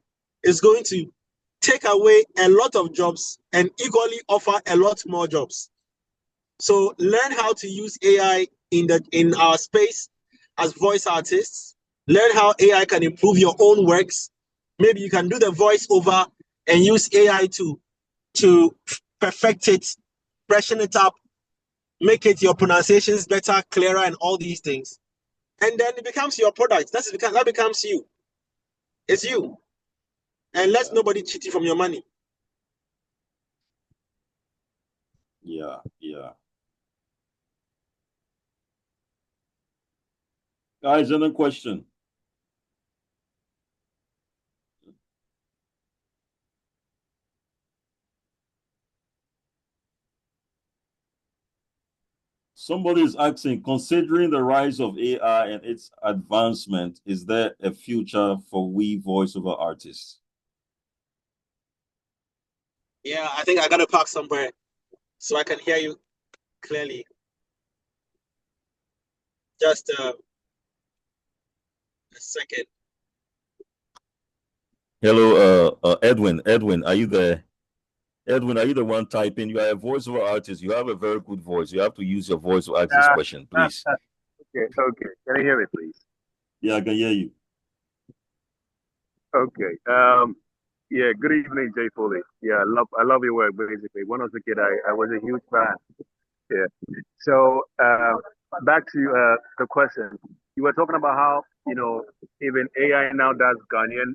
is going to take away a lot of jobs and equally offer a lot more jobs. So learn how to use AI in our space as voice artists. Learn how AI can improve your own works. Maybe you can do the voiceover and use AI to perfect it, freshen it up, make it your pronunciations better, clearer, and all these things. And then it becomes your product. That becomes you. It's you. And let Yeah. nobody cheat you from your money. Yeah. Yeah. Guys, another question. Somebody is asking, considering the rise of AI and its advancement, is there a future for we voiceover artists? Yeah, I think I gotta park somewhere so I can hear you clearly. Just a second. Hello, Edwin. Edwin, are you there? Edwin, are you the one typing? You are a voiceover artist. You have a very good voice. You have to use your voice to ask this question, please. Okay. Can you hear me, please? Yeah, I can hear you. Okay. Yeah. Good evening, J Foley. Yeah, I love your work. Basically, when I was a kid, I was a huge fan. Yeah. So back to the question. You were talking about how even AI now does Ghanaian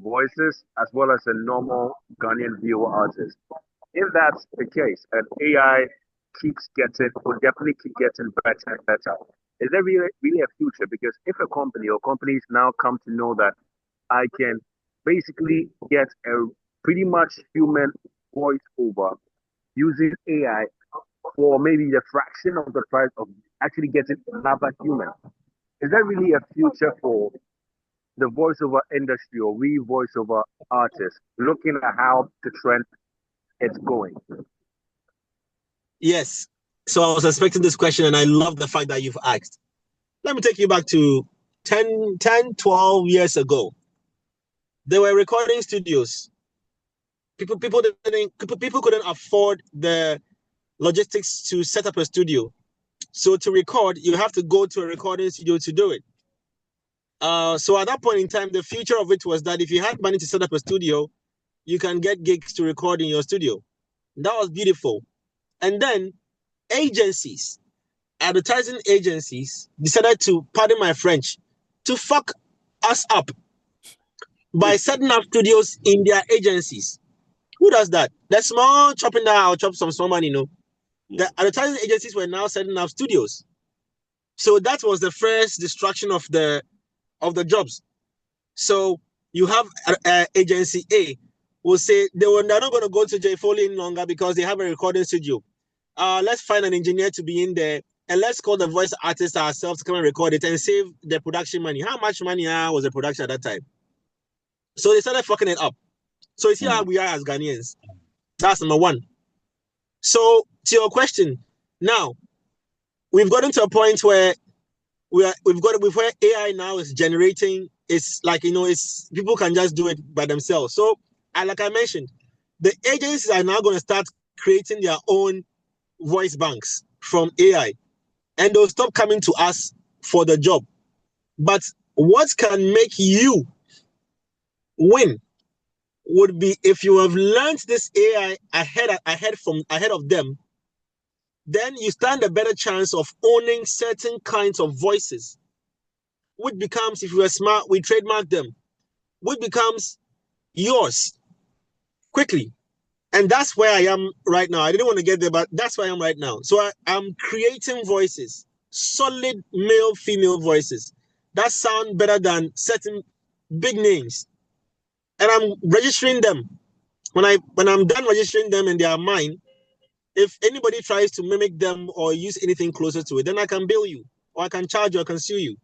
voices as well as a normal Ghanaian viewer artist. If that's the case, and AI will definitely keep getting better and better. Is there really a future? Because if a company or companies now come to know that I can basically get a pretty much human voiceover using AI for maybe the fraction of the price of actually getting another human. Is there really a future for the voiceover industry or we voiceover artists looking at how the trend is going? Yes. So I was expecting this question, and I love the fact that you've asked. Let me take you back to 10, 12 years ago. There were recording studios. People couldn't afford the logistics to set up a studio. So to record, you have to go to a recording studio to do it. So at that point in time, the future of it was that if you had money to set up a studio, you can get gigs to record in your studio. That was beautiful. And then agencies, advertising agencies, decided to, pardon my French, to fuck us up by setting up studios in their agencies. Who does that? The small chopping that I'll chop some small money, The advertising agencies were now setting up studios. So that was the first destruction of the jobs. So you have agency A will say they're not going to go to J Foley any longer because they have a recording studio. Let's find an engineer to be in there, and let's call the voice artists ourselves to come and record it and save the production money. How much money was the production at that time? So they started fucking it up. So you see how we are as Ghanaians. That's number one. So to your question, now we've gotten to a point where where AI now is generating. It's like it's people can just do it by themselves. So like I mentioned, the agencies are now going to start creating their own voice banks from AI, and they'll stop coming to us for the job. But what can make you win would be if you have learned this AI ahead of them, then you stand a better chance of owning certain kinds of voices, which becomes, if you are smart, we trademark them, which becomes yours quickly. And that's where I am right now. I didn't want to get there, but that's where I am right now. So I'm creating voices, solid male, female voices that sound better than certain big names. And I'm registering them. When I'm done registering them and they are mine, if anybody tries to mimic them or use anything closer to it, then I can bill you, or I can charge you, or I can sue you.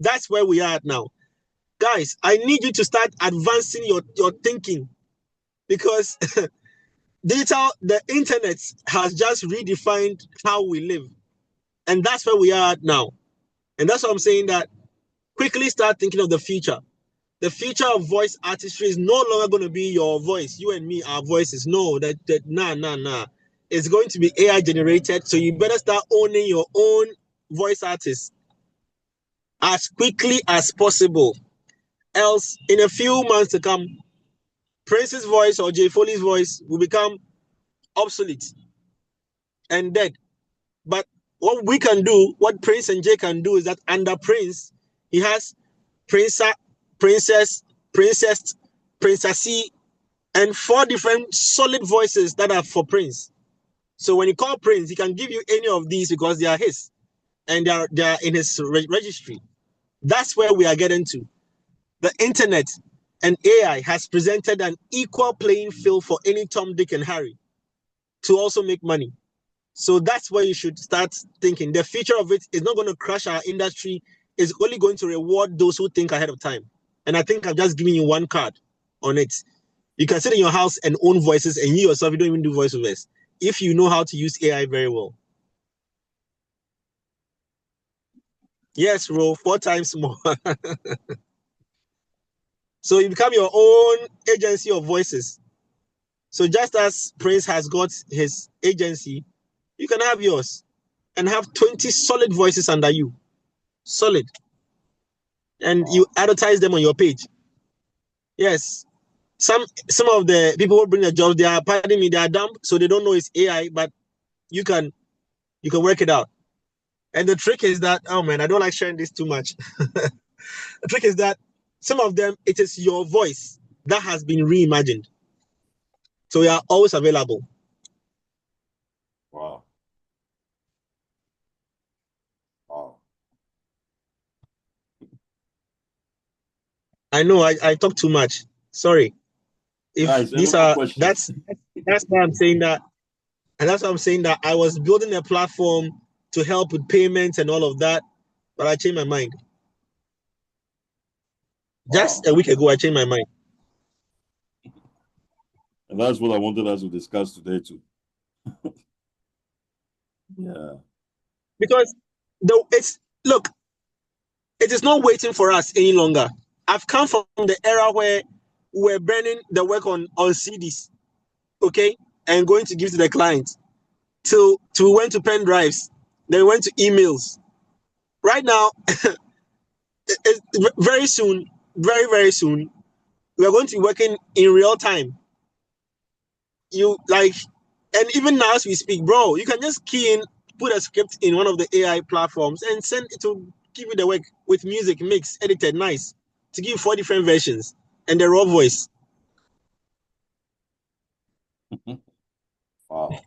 That's where we are at now. Guys, I need you to start advancing your thinking, because the internet has just redefined how we live. And that's where we are at now. And that's what I'm saying, that quickly start thinking of the future. The future of voice artistry is no longer going to be your voice, you and me, our voices. No, nah. It's going to be AI generated. So you better start owning your own voice artists as quickly as possible. Else, in a few months to come, Prince's voice or J Foley's voice will become obsolete and dead. But what we can do, what Prince and Jay can do, is that under Prince, he has princess, princessy, and 4 different solid voices that are for Prince. So when you call Prince, he can give you any of these because they are his, and they are in his registry. That's where we are getting to. The internet and AI has presented an equal playing field for any Tom, Dick, and Harry to also make money. So that's where you should start thinking. The future of it is not going to crush our industry. It's only going to reward those who think ahead of time. And I think I've just given you one card on it. You can sit in your house and own voices, and you yourself, you don't even do voiceovers if you know how to use AI very well. Yes, Ro, 4 times more. So you become your own agency of voices. So just as Prince has got his agency, you can have yours and have 20 solid voices under you. Solid. And you advertise them on your page. Yes. Some of the people who bring the jobs, they are, pardon me, they are dumb, so they don't know it's AI, but you can work it out. And the trick is that, oh man, I don't like sharing this too much. The trick is that some of them, it is your voice that has been reimagined. So you are always available. Wow. Wow. I know I talk too much. Sorry. If Guys, these are that's why I'm saying that, and that's why I'm saying that I was building a platform to help with payments and all of that, but I changed my mind. Just a week ago, I changed my mind. And that's what I wanted us to discuss today too. Yeah. Because look, it is not waiting for us any longer. I've come from the era where we're burning the work on CDs, okay, and going to give to the client. Till we went to pen drives, then we went to emails. Right now, very soon, very, very soon, we are going to be working in real time. And even now as we speak, bro, you can just key in, put a script in one of the AI platforms and send it to give you the work with music, mix, edited, nice, to give 4 different versions and the raw voice. Wow.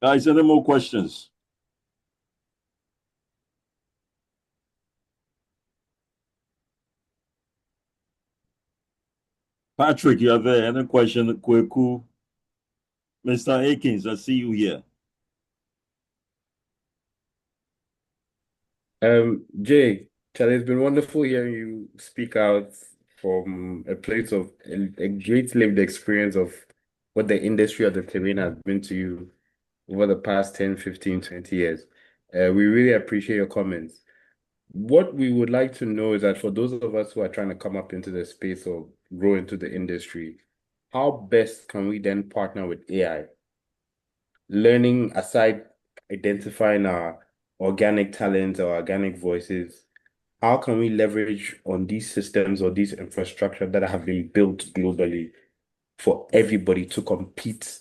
Guys, any more questions? Patrick, you are there. Any question? Kweku. Mr. Akins, I see you here. Jay, Charlie, it's been wonderful hearing you speak out from a place of a great lived experience of what the industry of the terrain has been to you over the past 10, 15, 20 years. We really appreciate your comments. What we would like to know is that for those of us who are trying to come up into the space or grow into the industry, how best can we then partner with AI? Learning aside, identifying our organic talents or organic voices, how can we leverage on these systems or these infrastructure that have been built globally for everybody to compete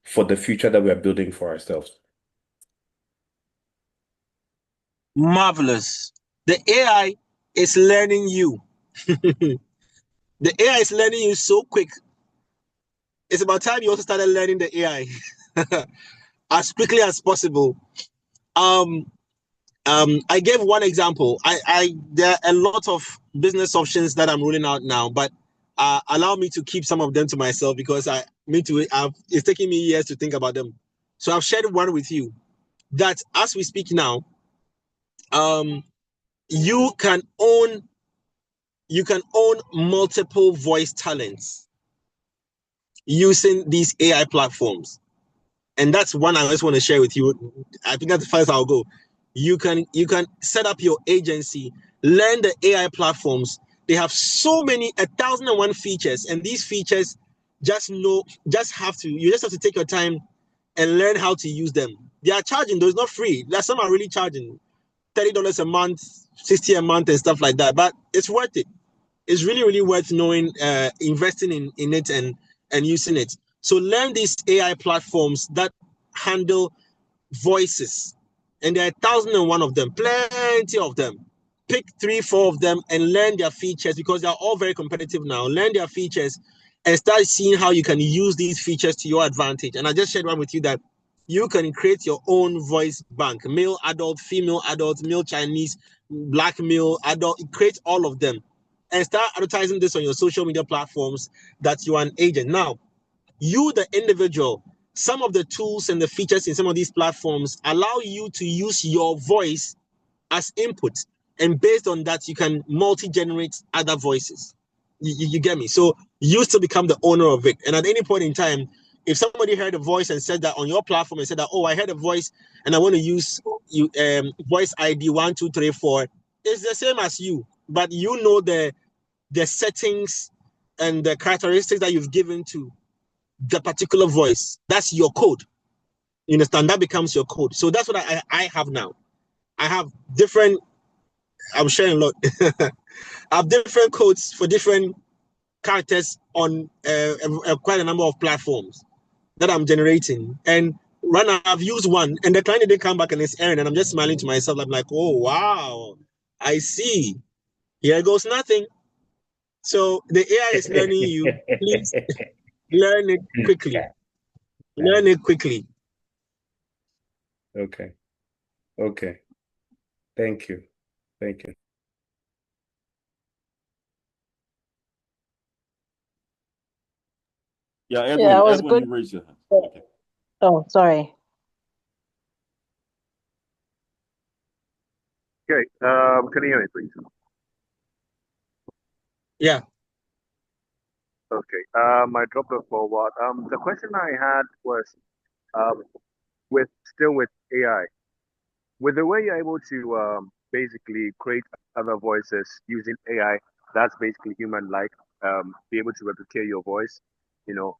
for the future that we are building for ourselves? Marvelous. The AI is learning you. The AI is learning you so quick. It's about time you also started learning the AI as quickly as possible. I gave one example. There are a lot of business options that I'm rolling out now, but allow me to keep some of them to myself because it's taking me years to think about them. So I've shared one with you that as we speak now, you can own multiple voice talents using these AI platforms. And that's one I just want to share with you. I think that's the first I'll go. You can set up your agency, learn the AI platforms. They have so many 1,001 features, and these features you just have to take your time and learn how to use them. They are charging, though it's not free. Some are really charging $30 a month, $60 a month, and stuff like that. But it's worth it. It's really, really worth knowing, investing in it and using it. So learn these AI platforms that handle voices. And there are 1,001 of them, plenty of them. Pick 3, 4 of them and learn their features because they're all very competitive now. Learn their features and start seeing how you can use these features to your advantage. And I just shared one with you that you can create your own voice bank: male, adult, female, adult, male, Chinese, black, male, adult. Create all of them and start advertising this on your social media platforms that you are an agent. Now, you, the individual, some of the tools and the features in some of these platforms allow you to use your voice as input. And based on that, you can multi-generate other voices. You get me? So you still become the owner of it. And at any point in time, if somebody heard a voice and said that on your platform and said that, oh, I heard a voice and I want to use you voice ID 1234, it's the same as you, but you know the settings and the characteristics that you've given to the particular voice. That's your code. You understand? That becomes your code. So that's what I have now. I have different, I'm sharing a lot. I have different codes for different characters on quite a number of platforms that I'm generating. And right now I've used one, and the client didn't come back and it's Aaron, and I'm just smiling to myself. I'm like, oh, wow, I see. Here goes nothing. So the AI is learning you. Please learn it quickly. Learn it quickly. Okay. Okay. Thank you. Thank you. Yeah, Edwin, Yeah, it was Edwin, good. you raise your hand. Okay. Oh, sorry. Okay. Can you hear me, please? Yeah. Okay. I dropped off for a while. The question I had was, with AI, with the way you're able to basically create other voices using AI, that's basically human-like, be able to replicate your voice, you know,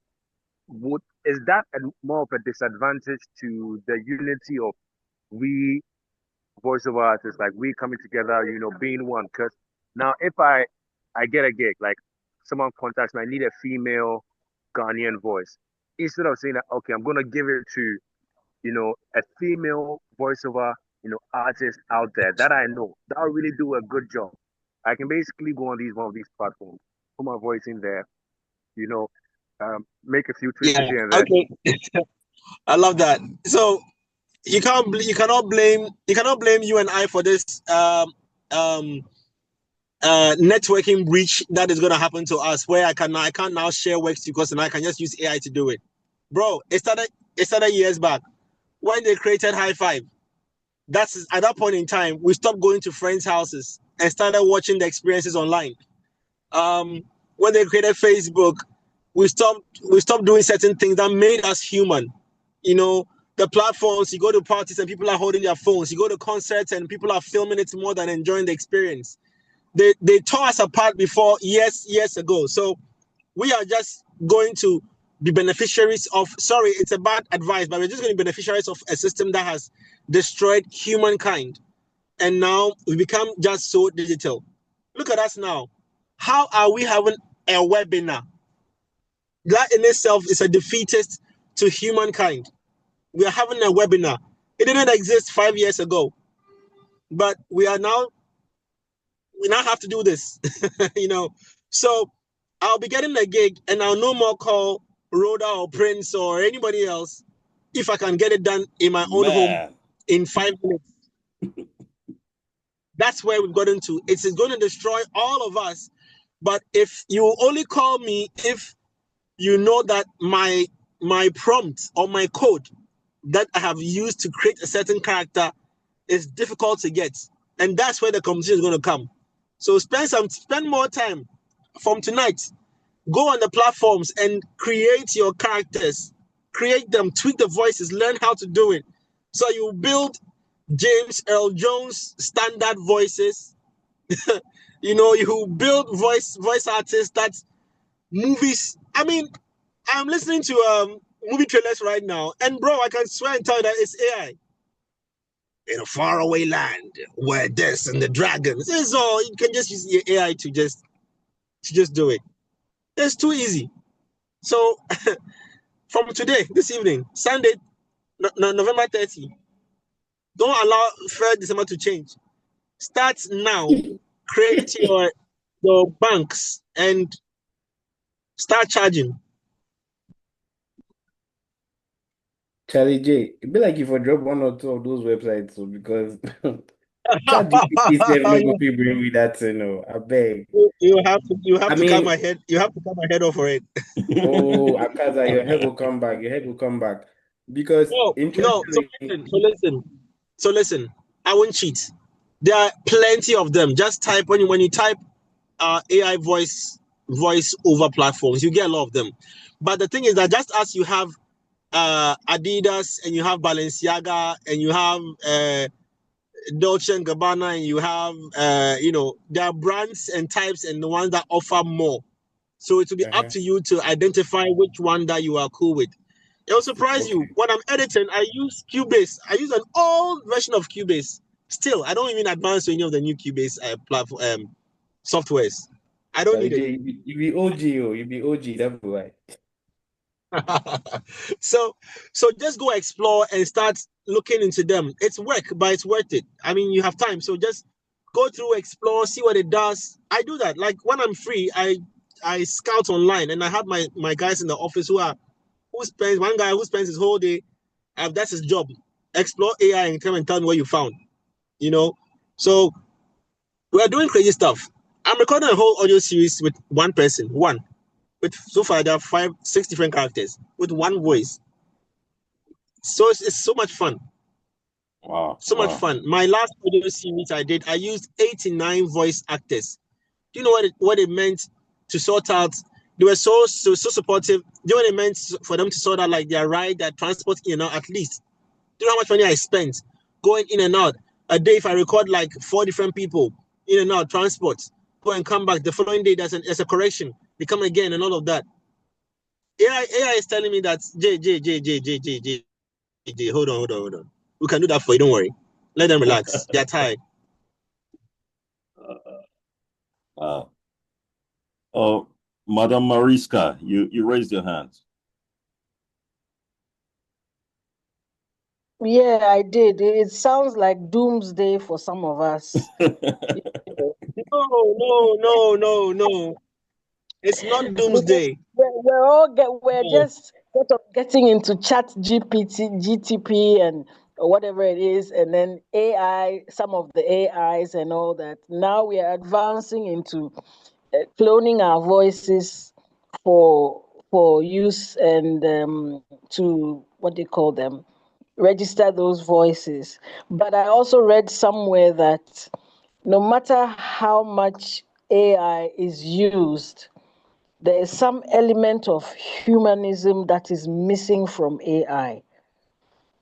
is that more of a disadvantage to the unity of we voiceover artists, like we coming together, being one? Because now if I get a gig, like someone contacts me, I need a female Ghanaian voice. Instead of saying that, okay, I'm gonna give it to, a female voiceover, artist out there that I know that'll really do a good job. I can basically go on one of these platforms, put my voice in there, you know, make a few tweaks Yeah. here and there. Okay. I love that. So you cannot blame you and I for this networking breach that is going to happen to us, where I can't now share works because and I can just use AI to do it. Bro, it started years back when they created High Five. That's at that point in time we stopped going to friends' houses and started watching the experiences online. When they created Facebook, we stopped doing certain things that made us human. The platforms, you go to parties and people are holding their phones. You go to concerts and people are filming it more than enjoying the experience. They tore us apart before years ago. So we are just going to be beneficiaries of, sorry, it's a bad advice, but we're just going to be beneficiaries of a system that has destroyed humankind. And now we become just so digital. Look at us now. How are we having a webinar? That in itself is a defeatist to humankind. We are having a webinar. It didn't exist 5 years ago, but we now have to do this. So I'll be getting a gig and I'll no more call Rhoda or Prince or anybody else if I can get it done in my own home in 5 minutes. That's where we've gotten to. It's going to destroy all of us. But if you only call me if you know that my prompt or my code that I have used to create a certain character is difficult to get. And that's where the competition is going to come. So spend more time from tonight. Go on the platforms and create your characters. Create them, tweak the voices, learn how to do it. So you build James Earl Jones standard voices. You build voice artists that movies. I mean, I'm listening to movie trailers right now, and bro, I can swear and tell you that it's AI. In a faraway land where this and the dragons. It's all you can just use your AI to just do it. It's too easy. So from today, this evening, Sunday, November 30, don't allow 3rd December to change. Start now. Create your banks and start charging. Charlie J, it'd be like if I drop one or two of those websites, so because ChatGPT said no go fit bring me that, I beg. You have to I cut mean, my head. You have to cut my head off for it. oh, Akaza, your head will come back. Your head will come back. Because No. interestingly, So listen. I won't cheat. There are plenty of them. Just type when you type AI voice over platforms, you get a lot of them. But the thing is that just as you have Adidas and you have Balenciaga and you have Dolce and Gabbana and you have there are brands and types and the ones that offer more. So it will be up to you to identify which one that you are cool with. It will surprise you. When I'm editing, I use Cubase. I use an old version of Cubase. Still, I don't even advance to any of the new Cubase platform softwares. I don't Charlie need it. J, you be OG, you be OG, that's why. So just go explore and start looking into them. It's work, but it's worth it. I mean, you have time, so just go through, explore, see what it does. I do that. Like when I'm free, I scout online, and I have my guys in the office one guy who spends his whole day. That's his job. Explore AI and come and tell me what you found. So we are doing crazy stuff. I'm recording a whole audio series with one person. With so far there are 6 different characters with one voice. So it's so much fun. Wow. So much fun. My last audio series I used 89 voice actors. Do you know what it meant to sort out? They were so supportive. Do you know what it meant for them to sort out like their ride, their transport in and out at least? Do you know how much money I spent going in and out? A day if I record like 4 different people in and out, transport, go and come back. The following day there's a correction. They come again and all of that. AI is telling me that J, hold on. We can do that for you. Don't worry. Let them relax. They're tired. Madam Mariska, you raised your hand. Yeah, I did. It sounds like doomsday for some of us. No. It's not doomsday. We're just sort of getting into chat GPT, GTP and whatever it is, and then AI, some of the AIs and all that. Now we are advancing into cloning our voices for use and to what they call them, register those voices. But I also read somewhere that no matter how much AI is used, there is some element of humanism that is missing from AI.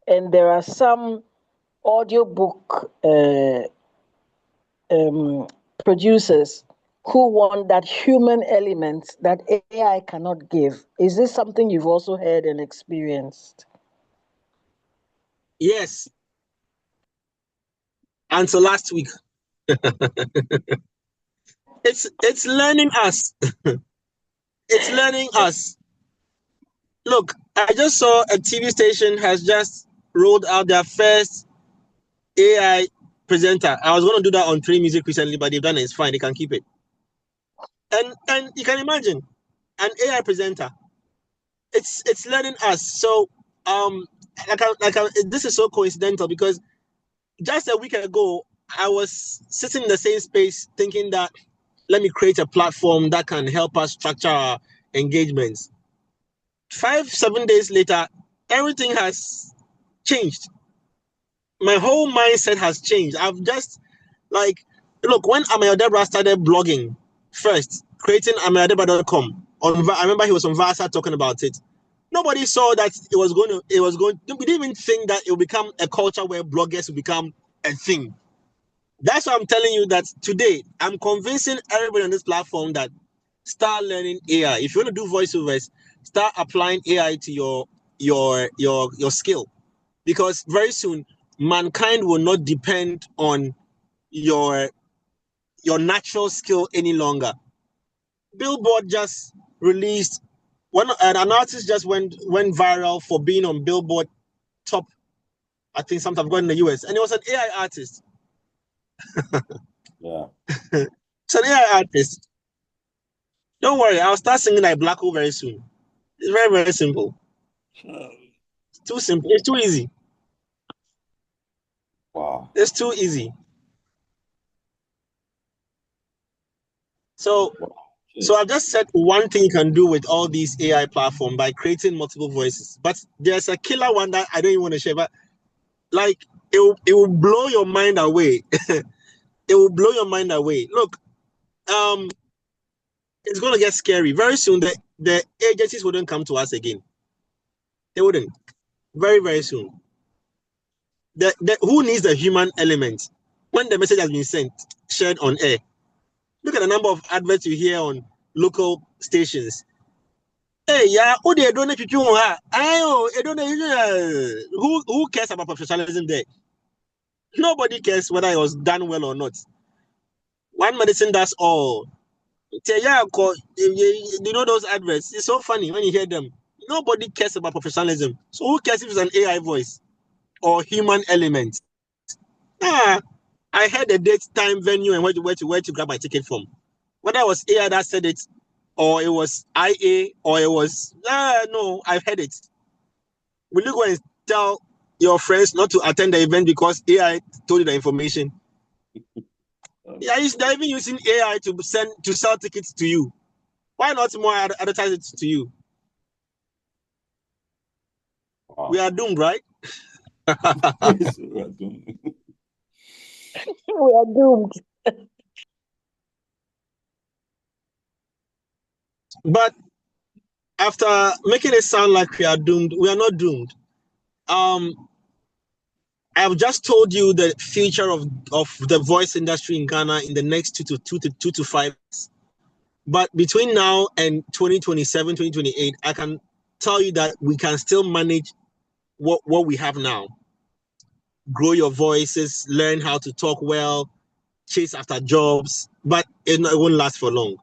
And there are some audiobook producers who want that human element that AI cannot give. Is this something you've also heard and experienced? Yes. Until last week. It's learning us. It's learning us. Look, I just saw a TV station has just rolled out their first AI presenter. I was going to do that on Trey Music recently, but they've done it. It's fine. They can keep it. And you can imagine an AI presenter. It's learning us. So this is so coincidental because just a week ago I was sitting in the same space thinking that let me create a platform that can help us structure our engagements. 7 days later, everything has changed. My whole mindset has changed. I've just look, when Amayodebra started blogging first, creating amayodebra.com, I remember he was on Versa talking about it. Nobody saw that we didn't even think that it would become a culture where bloggers will become a thing. That's why I'm telling you that today I'm convincing everybody on this platform that start learning AI. If you want to do voiceovers, start applying AI to your skill, because very soon mankind will not depend on your natural skill any longer. Billboard just released an artist just went viral for being on Billboard top, I think something in the US, and it was an AI artist. Yeah. It's an AI artist. Don't worry, I'll start singing like Black Hole very soon. It's very, very simple. Too simple. It's too easy. Wow. It's too easy. So I've just said one thing you can do with all these AI platforms by creating multiple voices. But there's a killer one that I don't even want to share. But like it will blow your mind away. It will blow your mind away. Look, it's gonna get scary. Very soon the agencies wouldn't come to us again. They wouldn't. Very, very soon. Who needs the human element when the message has been sent, shared on air? Look at the number of adverts you hear on local stations. Hey, yeah, who they don't who cares about professionalism there? Nobody cares whether it was done well or not. One medicine does all. You know those adverts? It's so funny when you hear them. Nobody cares about professionalism. So who cares if it's an AI voice or human element? I had the date, time, venue, and where to grab my ticket from. Whether it was AI that said it, or it was IA, or it was no, I've heard it. Will you go and tell your friends not to attend the event because AI told you the information? Yeah, they're even using AI to sell tickets to you. Why not more advertise it to you? Wow. We are doomed, right? Yes, we are doomed. We are doomed. But after making it sound like we are doomed, we are not doomed. I've just told you the future of the voice industry in Ghana in the next 2 to 5 years. But between now and 2027, 2028, I can tell you that we can still manage what we have now. Grow your voices, learn how to talk well, chase after jobs, but it won't last for long.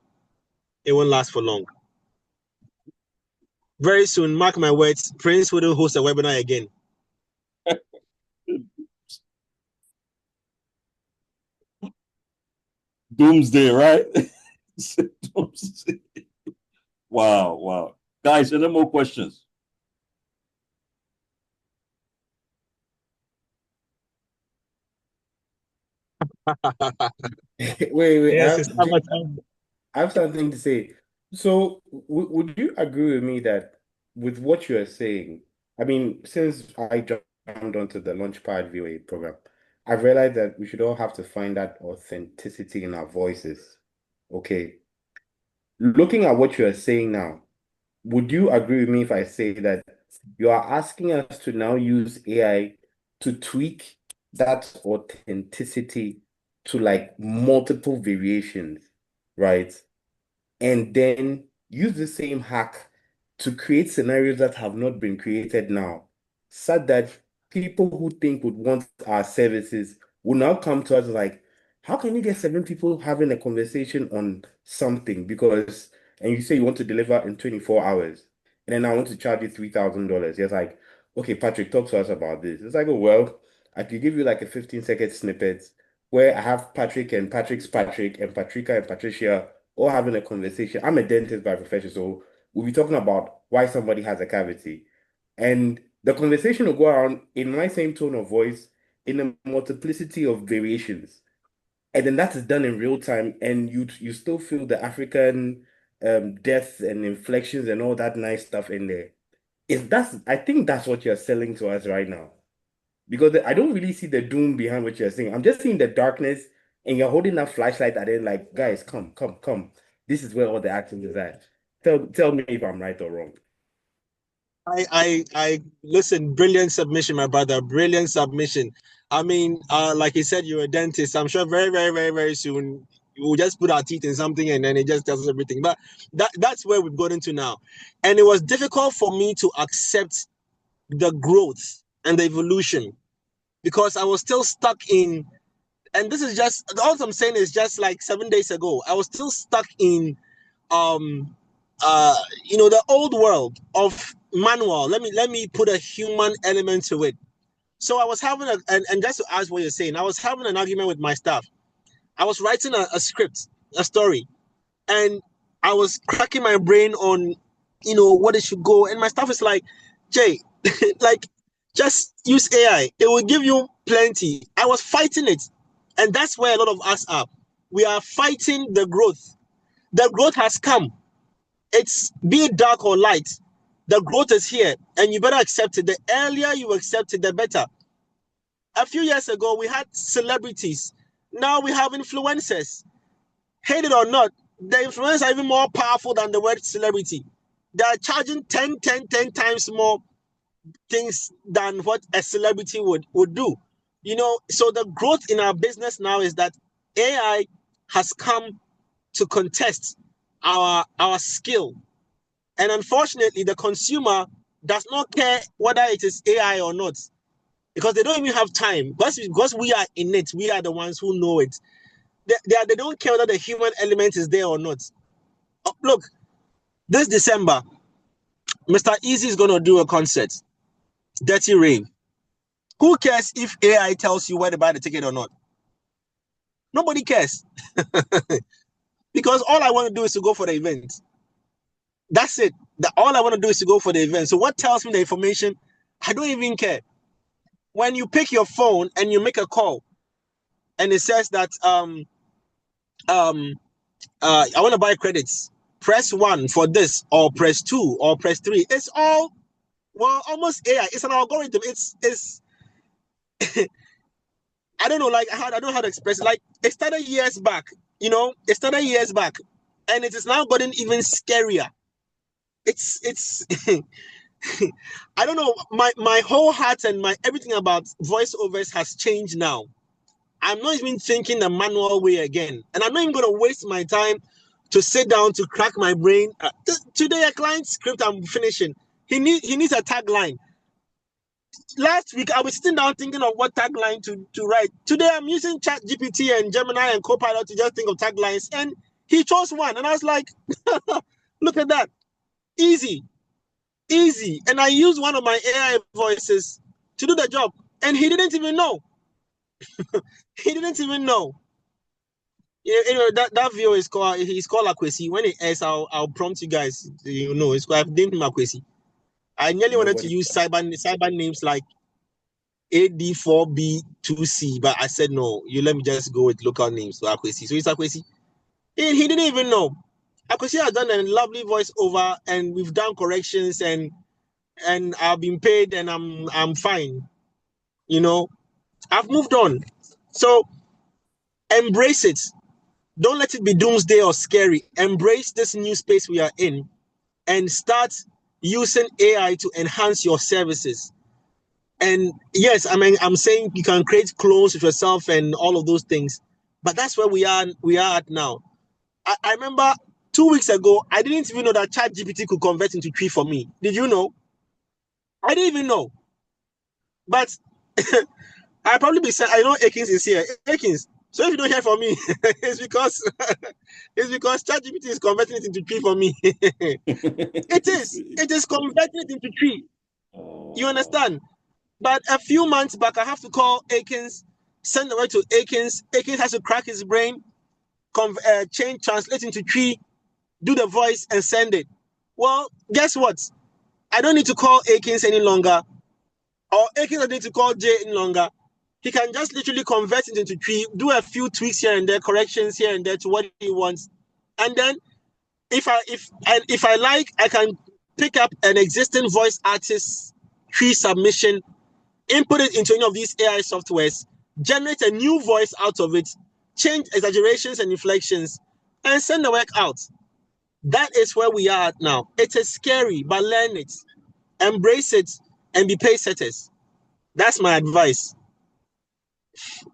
It won't last for long. Very soon, mark my words, Prince wouldn't host a webinar again. Doomsday, right? Doomsday. Wow. Guys, any more questions? Wait. Yes, I have something to say. So, would you agree with me that with what you are saying, I mean, since I jumped onto the Launchpad VOA program, I've realized that we should all have to find that authenticity in our voices. Okay. Looking at what you are saying now, would you agree with me if I say that you are asking us to now use AI to tweak that authenticity to like multiple variations, right? And then use the same hack to create scenarios that have not been created now, such that people who think would want our services will now come to us like, how can you get 7 people having a conversation on something? Because, and you say you want to deliver in 24 hours, and then I want to charge you $3,000. It's like, okay, Patrick, talk to us about this. It's like, oh, well, I could give you like a 15-second snippet where I have Patrick and Patrick's Patrick and Patricia and Patricia all having a conversation. I'm a dentist by profession, so we'll be talking about why somebody has a cavity. And the conversation will go around in my same tone of voice in a multiplicity of variations. And then that is done in real time, and you still feel the African depth and inflections and all that nice stuff in there. I think that's what you're selling to us right now. Because I don't really see the doom behind what you're saying. I'm just seeing the darkness, and you're holding that flashlight and then like, guys, come. This is where all the action is at. Tell me if I'm right or wrong. I listen, brilliant submission, my brother. Brilliant submission. I mean, like you said, you're a dentist. I'm sure very, very, very, very soon we'll just put our teeth in something and then it just tells us everything. But that's where we've gotten to now. And it was difficult for me to accept the growth and the evolution because I was still stuck in, and this is just all I'm saying is just like 7 days ago, I was still stuck in the old world of manual. Let me put a human element to it. So I was having and just to ask what you're saying, I was having an argument with my staff. I was writing a script, a story, and I was cracking my brain on what it should go. And my staff is like, Jay, like Just use AI. It will give you plenty. I was fighting it. And that's where a lot of us are. We are fighting the growth. The growth has come. It's be it dark or light. The growth is here, and you better accept it. The earlier you accept it, the better. A few years ago, we had celebrities. Now we have influencers. Hate it or not, the influencers are even more powerful than the word celebrity. They are charging 10 times more things than what a celebrity would do. You know, so the growth in our business now is that AI has come to contest our skill. And unfortunately, the consumer does not care whether it is AI or not, because they don't even have time. Because we are in it, we are the ones who know it. They don't care whether the human element is there or not. Look, this December, Mr. Easy is going to do a concert, Dirty Rain. Who cares if AI tells you where to buy the ticket or not? Nobody cares. Because all I want to do is to go for the event. That's it. All I want to do is to go for the event. So what tells me the information? I don't even care. When you pick your phone and you make a call, and it says that I want to buy credits, press 1 for this, or press 2, or press 3. It's all, well, almost AI. It's an algorithm. It's I don't know, like I don't know how to express it. Like it started years back, you know, and it is now gotten even scarier. It's I don't know, my whole heart and my everything about voiceovers has changed now. I'm not even thinking the manual way again, and I'm not even going to waste my time to sit down to crack my brain. Today, a client script I'm finishing, he needs a tagline. Last week, I was sitting down thinking of what tagline to write. Today, I'm using ChatGPT and Gemini and Copilot to just think of taglines, and he chose one, and I was like, look at that. Easy. And I used one of my AI voices to do the job, and he didn't even know. He didn't even know. You know that video is called Akwesi. When it ends, I'll prompt you guys. You know, it's called, I've named him Akwesi. I nearly wanted to use cyber names like AD4B2C, but I said no. You let me just go with local names. So Akwesi. So it's Akwesi. And he didn't even know. Akwesi has done a lovely voiceover, and we've done corrections, and I've been paid, and I'm fine. You know, I've moved on. So embrace it. Don't let it be doomsday or scary. Embrace this new space we are in and start using AI to enhance your services. And yes, I mean, I'm saying you can create clones with yourself and all of those things, but that's where we are at now. I remember 2 weeks ago, I didn't even know that ChatGPT could convert into tree for me. Did you know? I didn't even know. But I'll probably be saying, I know Akins is here. Akins, so if you don't hear from me, it's because ChatGPT is converting it into tree for me. It is converting it into tree. You understand? But a few months back, I have to call Akins, send the word to Akins. Akins has to crack his brain, translate into tree, do the voice, and send it. Well, guess what? I don't need to call Akins any longer, or Akins doesn't need to call Jay any longer. He can just literally convert it into tree, do a few tweaks here and there, corrections here and there to what he wants, and then if I like, I can pick up an existing voice artist tree submission, input it into any of these AI softwares, generate a new voice out of it, change exaggerations and inflections, and send the work out. That is where we are at now. It is scary, but learn it, embrace it, and be pace setters. That's my advice.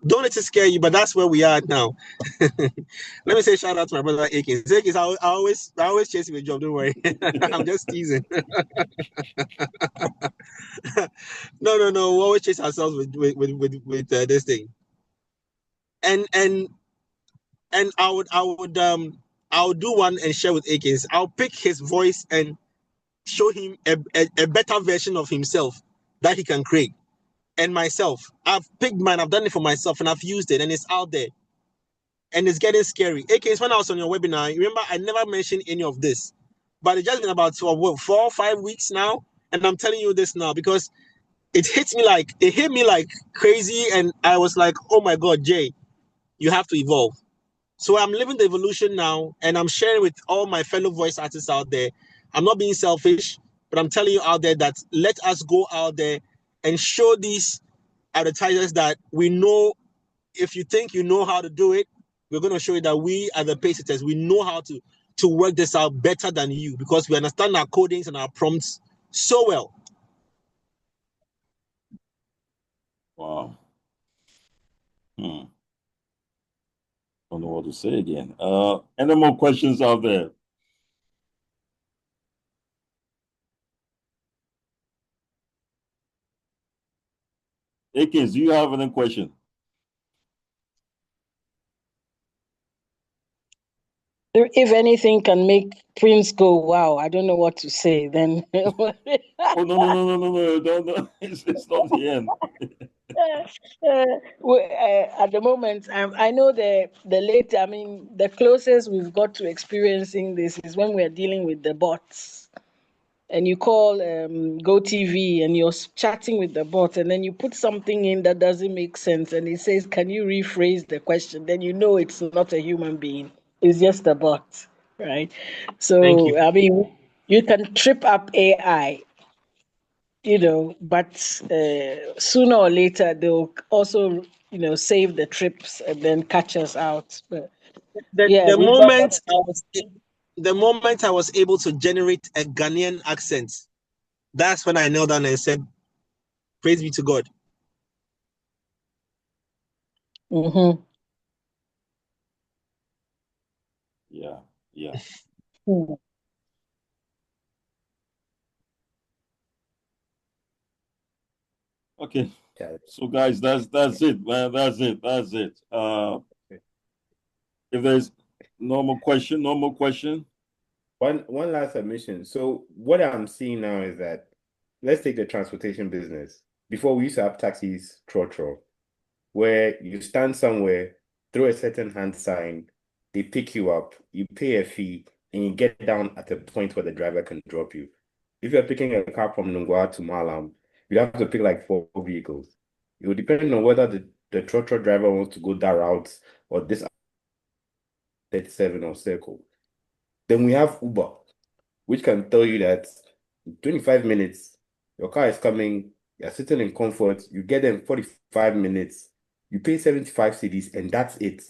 Don't let it scare you, but that's where we are now. Let me say shout out to my brother Akins. Akins, I always chase him a job. Don't worry, I'm just teasing. No. We always chase ourselves with this thing. And I'll do one and share with Akins. I'll pick his voice and show him a better version of himself that he can create. And myself, I've picked mine, I've done it for myself, and I've used it, and it's out there. And it's getting scary. Akins, when I was on your webinar, remember I never mentioned any of this, but it's just been about 4 or 5 weeks now, and I'm telling you this now because it hit me like crazy, and I was like, oh my God, Jay, you have to evolve. So I'm living the evolution now, and I'm sharing with all my fellow voice artists out there. I'm not being selfish, but I'm telling you out there that let us go out there and show these advertisers that we know. If you think you know how to do it, we're going to show you that we are the pace setters. We know how to work this out better than you, because we understand our codings and our prompts so well. Wow. Don't know what to say again. Any more questions out there? Akins, do you have any question? If anything can make Prince go, wow, I don't know what to say. Then Oh no! Don't. It's not the end. At the moment, I know the closest we've got to experiencing this is when we're dealing with the bots. And you call GoTV and you're chatting with the bot, and then you put something in that doesn't make sense, and it says, "Can you rephrase the question?" Then you know it's not a human being; it's just a bot, right? Thank So you. I mean, you can trip up AI, but sooner or later they'll also save the trips and then catch us out. But yeah, The we got moment I was able to generate a Ghanaian accent, that's when I knelt down and said, "Praise be to God." Mm-hmm. Yeah. Hmm. Okay. Yeah. So guys, that's it, man. That's it. If there's no more question. One last submission. So what I'm seeing now is that let's take the transportation business. Before we used to have taxis, trotro, where you stand somewhere, throw a certain hand sign, they pick you up, you pay a fee, and you get down at a point where the driver can drop you. If you're picking a car from Nungwa to Malam, you have to pick like 4 vehicles. It will depend on whether the trotro driver wants to go that route or this 37 or circle. Then we have Uber, which can tell you that in 25 minutes, your car is coming, you're sitting in comfort, you get there in 45 minutes, you pay 75 cedis, and that's it.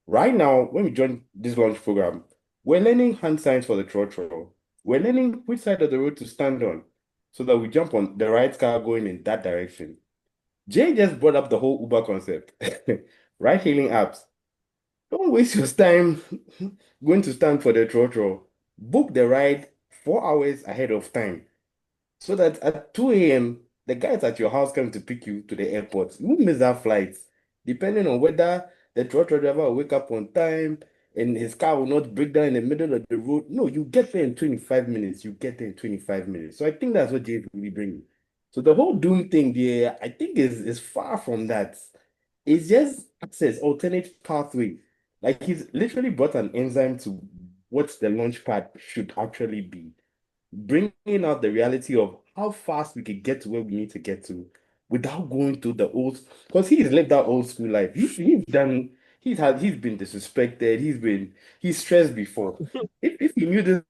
Right now, when we join this launch program, we're learning hand signs for the trotro. We're learning which side of the road to stand on so that we jump on the right car going in that direction. Jay just brought up the whole Uber concept. Ride-hailing apps. Don't waste your time going to stand for the trotro. Book the ride 4 hours ahead of time so that at 2 a.m., the guys at your house come to pick you to the airport. You won't miss that flight, depending on whether the trotro driver will wake up on time and his car will not break down in the middle of the road. No, you get there in 25 minutes. You get there in 25 minutes. So I think that's what Jay will be bringing. So the whole doom thing there, I think is far from that. It's just access, alternate pathway. Like he's literally brought an enzyme to what the launch pad should actually be, bringing out the reality of how fast we could get to where we need to get to without going through the old, because he's lived that old school life. He's been disrespected, he's stressed before. If he knew this,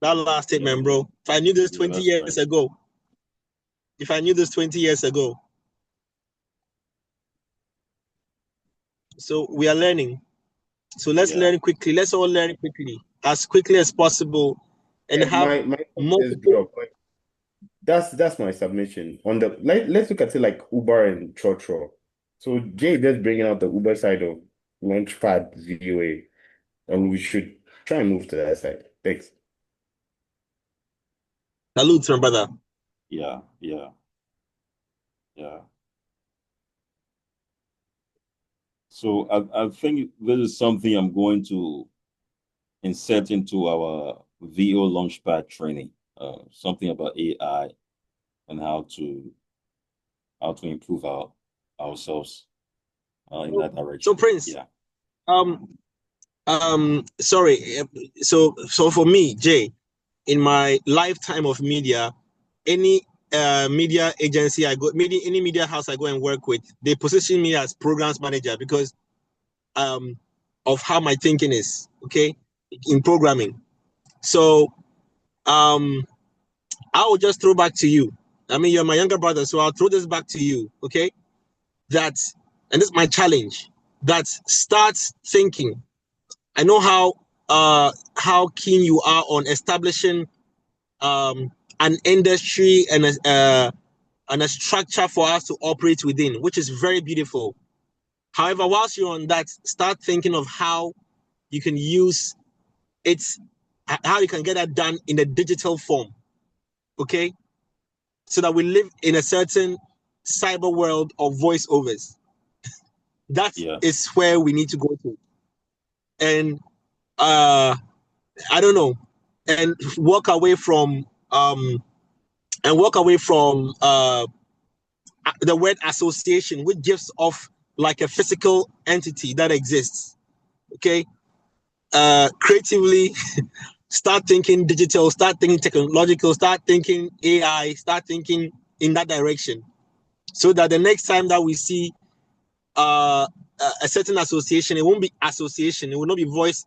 That last statement, bro. If I knew this 20 years right. ago, if I knew this 20 years ago. So we are learning. So let's learn quickly. Let's all learn quickly, as quickly as possible, and have my is multiple. drop. That's my submission. Let's look at it like Uber and Trotro. So Jay just bringing out the Uber side of Launchpad VOA, and we should try and move to that side. Thanks. Salute, my brother. Yeah. So I think this is something I'm going to insert into our VO Launchpad training. Something about AI and how to improve ourselves in that direction. So Prince, Yeah. Sorry. So for me, Jay, in my lifetime of media, any media agency I go, any media house I go and work with, they position me as programs manager because of how my thinking is, okay, in programming. So I will just throw back to you. I mean, you're my younger brother, so I'll throw this back to you, okay? That, and this is my challenge, that start thinking. I know how keen you are on establishing an industry and a structure for us to operate within, which is very beautiful. However, whilst you're on that, start thinking of how you can use it, how you can get that done in a digital form, okay? So that we live in a certain cyber world of voiceovers. That is where we need to go to. And I don't know, and walk away from the word association, which gives off like a physical entity that exists. Okay. Creatively start thinking digital, start thinking technological, start thinking AI, start thinking in that direction. So that the next time that we see a certain association, it won't be association, it will not be voice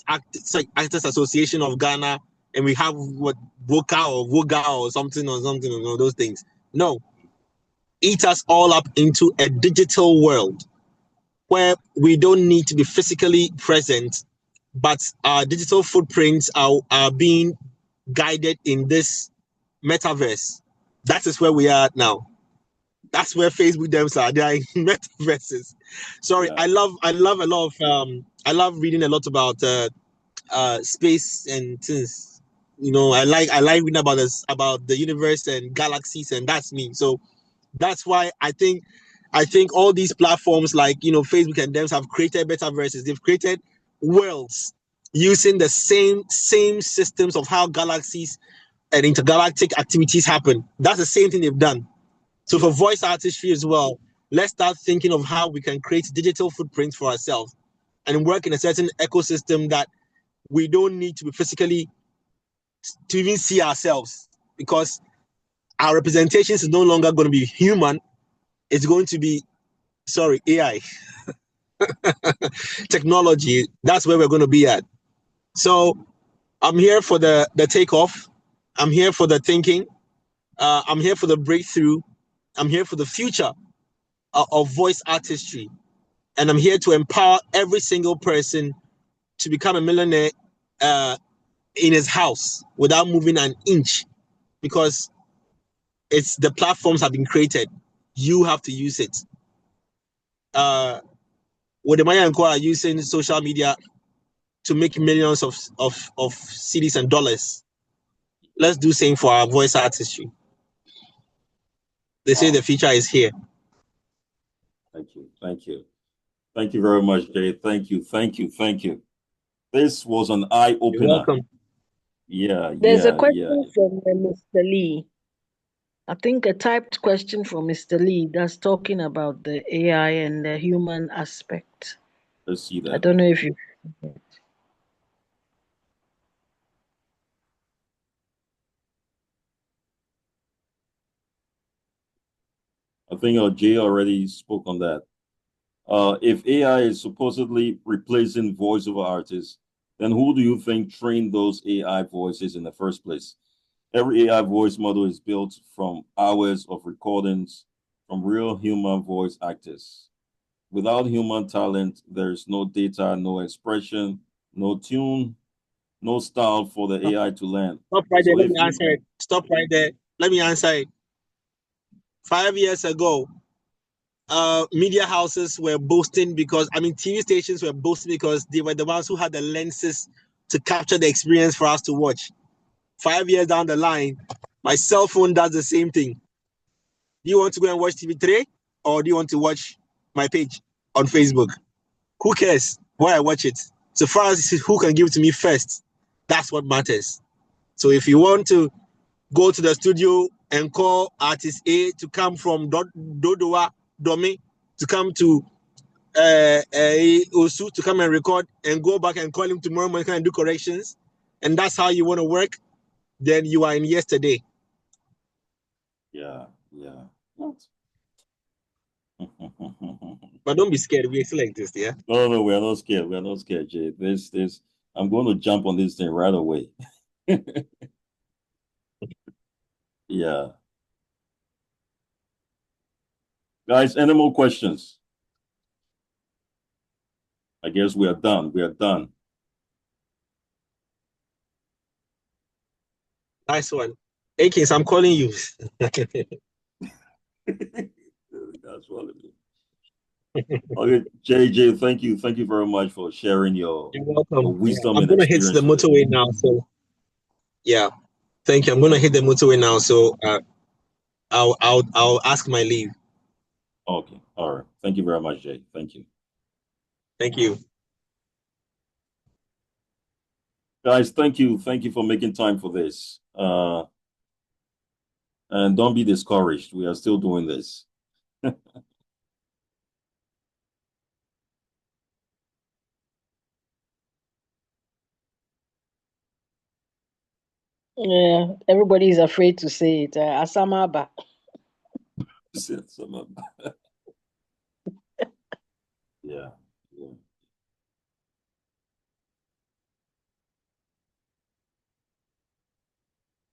actors association of Ghana, and we have what voca or voga or something, those things. No, eat us all up into a digital world where we don't need to be physically present, but our digital footprints are being guided in this metaverse. That is where we are now. That's where Facebook dems are. They are in metaverses. Sorry, I love a lot of I love reading a lot about space and things. You know, I like reading about this, about the universe and galaxies, and that's me. So that's why I think all these platforms like, you know, Facebook and dems have created metaverses. They've created worlds using the same systems of how galaxies and intergalactic activities happen. That's the same thing they've done. So for voice artistry as well, let's start thinking of how we can create digital footprints for ourselves and work in a certain ecosystem that we don't need to be physically to even see ourselves, because our representations is no longer going to be human. It's going to be, AI, technology. That's where we're going to be at. So I'm here for the takeoff. I'm here for the thinking. I'm here for the breakthrough. I'm here for the future of voice artistry. And I'm here to empower every single person to become a millionaire in his house without moving an inch, because it's the platforms have been created. You have to use it. With the Maya and Co are using social media to make millions of cedis and dollars. Let's do same for our voice artistry. They say the future is here. Thank you. Thank you. Thank you very much, Jay. Thank you. Thank you. Thank you. This was an eye-opener. You're welcome. Yeah. There's a question from Mr. Lee. I think a typed question from Mr. Lee that's talking about the AI and the human aspect. Let's see that. I don't know if you... I think Jay already spoke on that. If AI is supposedly replacing voiceover artists, then who do you think trained those AI voices in the first place? Every AI voice model is built from hours of recordings from real human voice actors. Without human talent, there's no data, no expression, no tune, no style for the AI to learn. Stop right there. Let me answer it. Stop right there. Let me answer it. 5 years ago, media houses were boasting because, TV stations were boasting because they were the ones who had the lenses to capture the experience for us to watch. 5 years down the line, my cell phone does the same thing. Do you want to go and watch TV3, or do you want to watch my page on Facebook? Who cares where I watch it? So far as who can give it to me first, that's what matters. So if you want to go to the studio and call artist A to come from Dodowa, Domi, to come to Osu to come and record and go back and call him tomorrow morning and do corrections, and that's how you want to work, then you are in yesterday. Yeah. But don't be scared. We're still like this, yeah? No, we are not scared. We are not scared, Jay. I'm going to jump on this thing right away. Yeah. Guys, any more questions? I guess we are done. We are done. Nice one. Hey, Kings, I'm calling you. That's what it is. Okay, JJ, thank you. Thank you very much for sharing your You're welcome. wisdom I'm and going to hit experience. the motorway now. So, yeah. Thank you. I'm going to hit the motorway now. So, I'll ask my leave. Okay. All right. Thank you very much, Jay. Thank you. Thank you. Guys, thank you. Thank you for making time for this. And don't be discouraged. We are still doing this. Yeah, everybody is afraid to say it. Asamaba.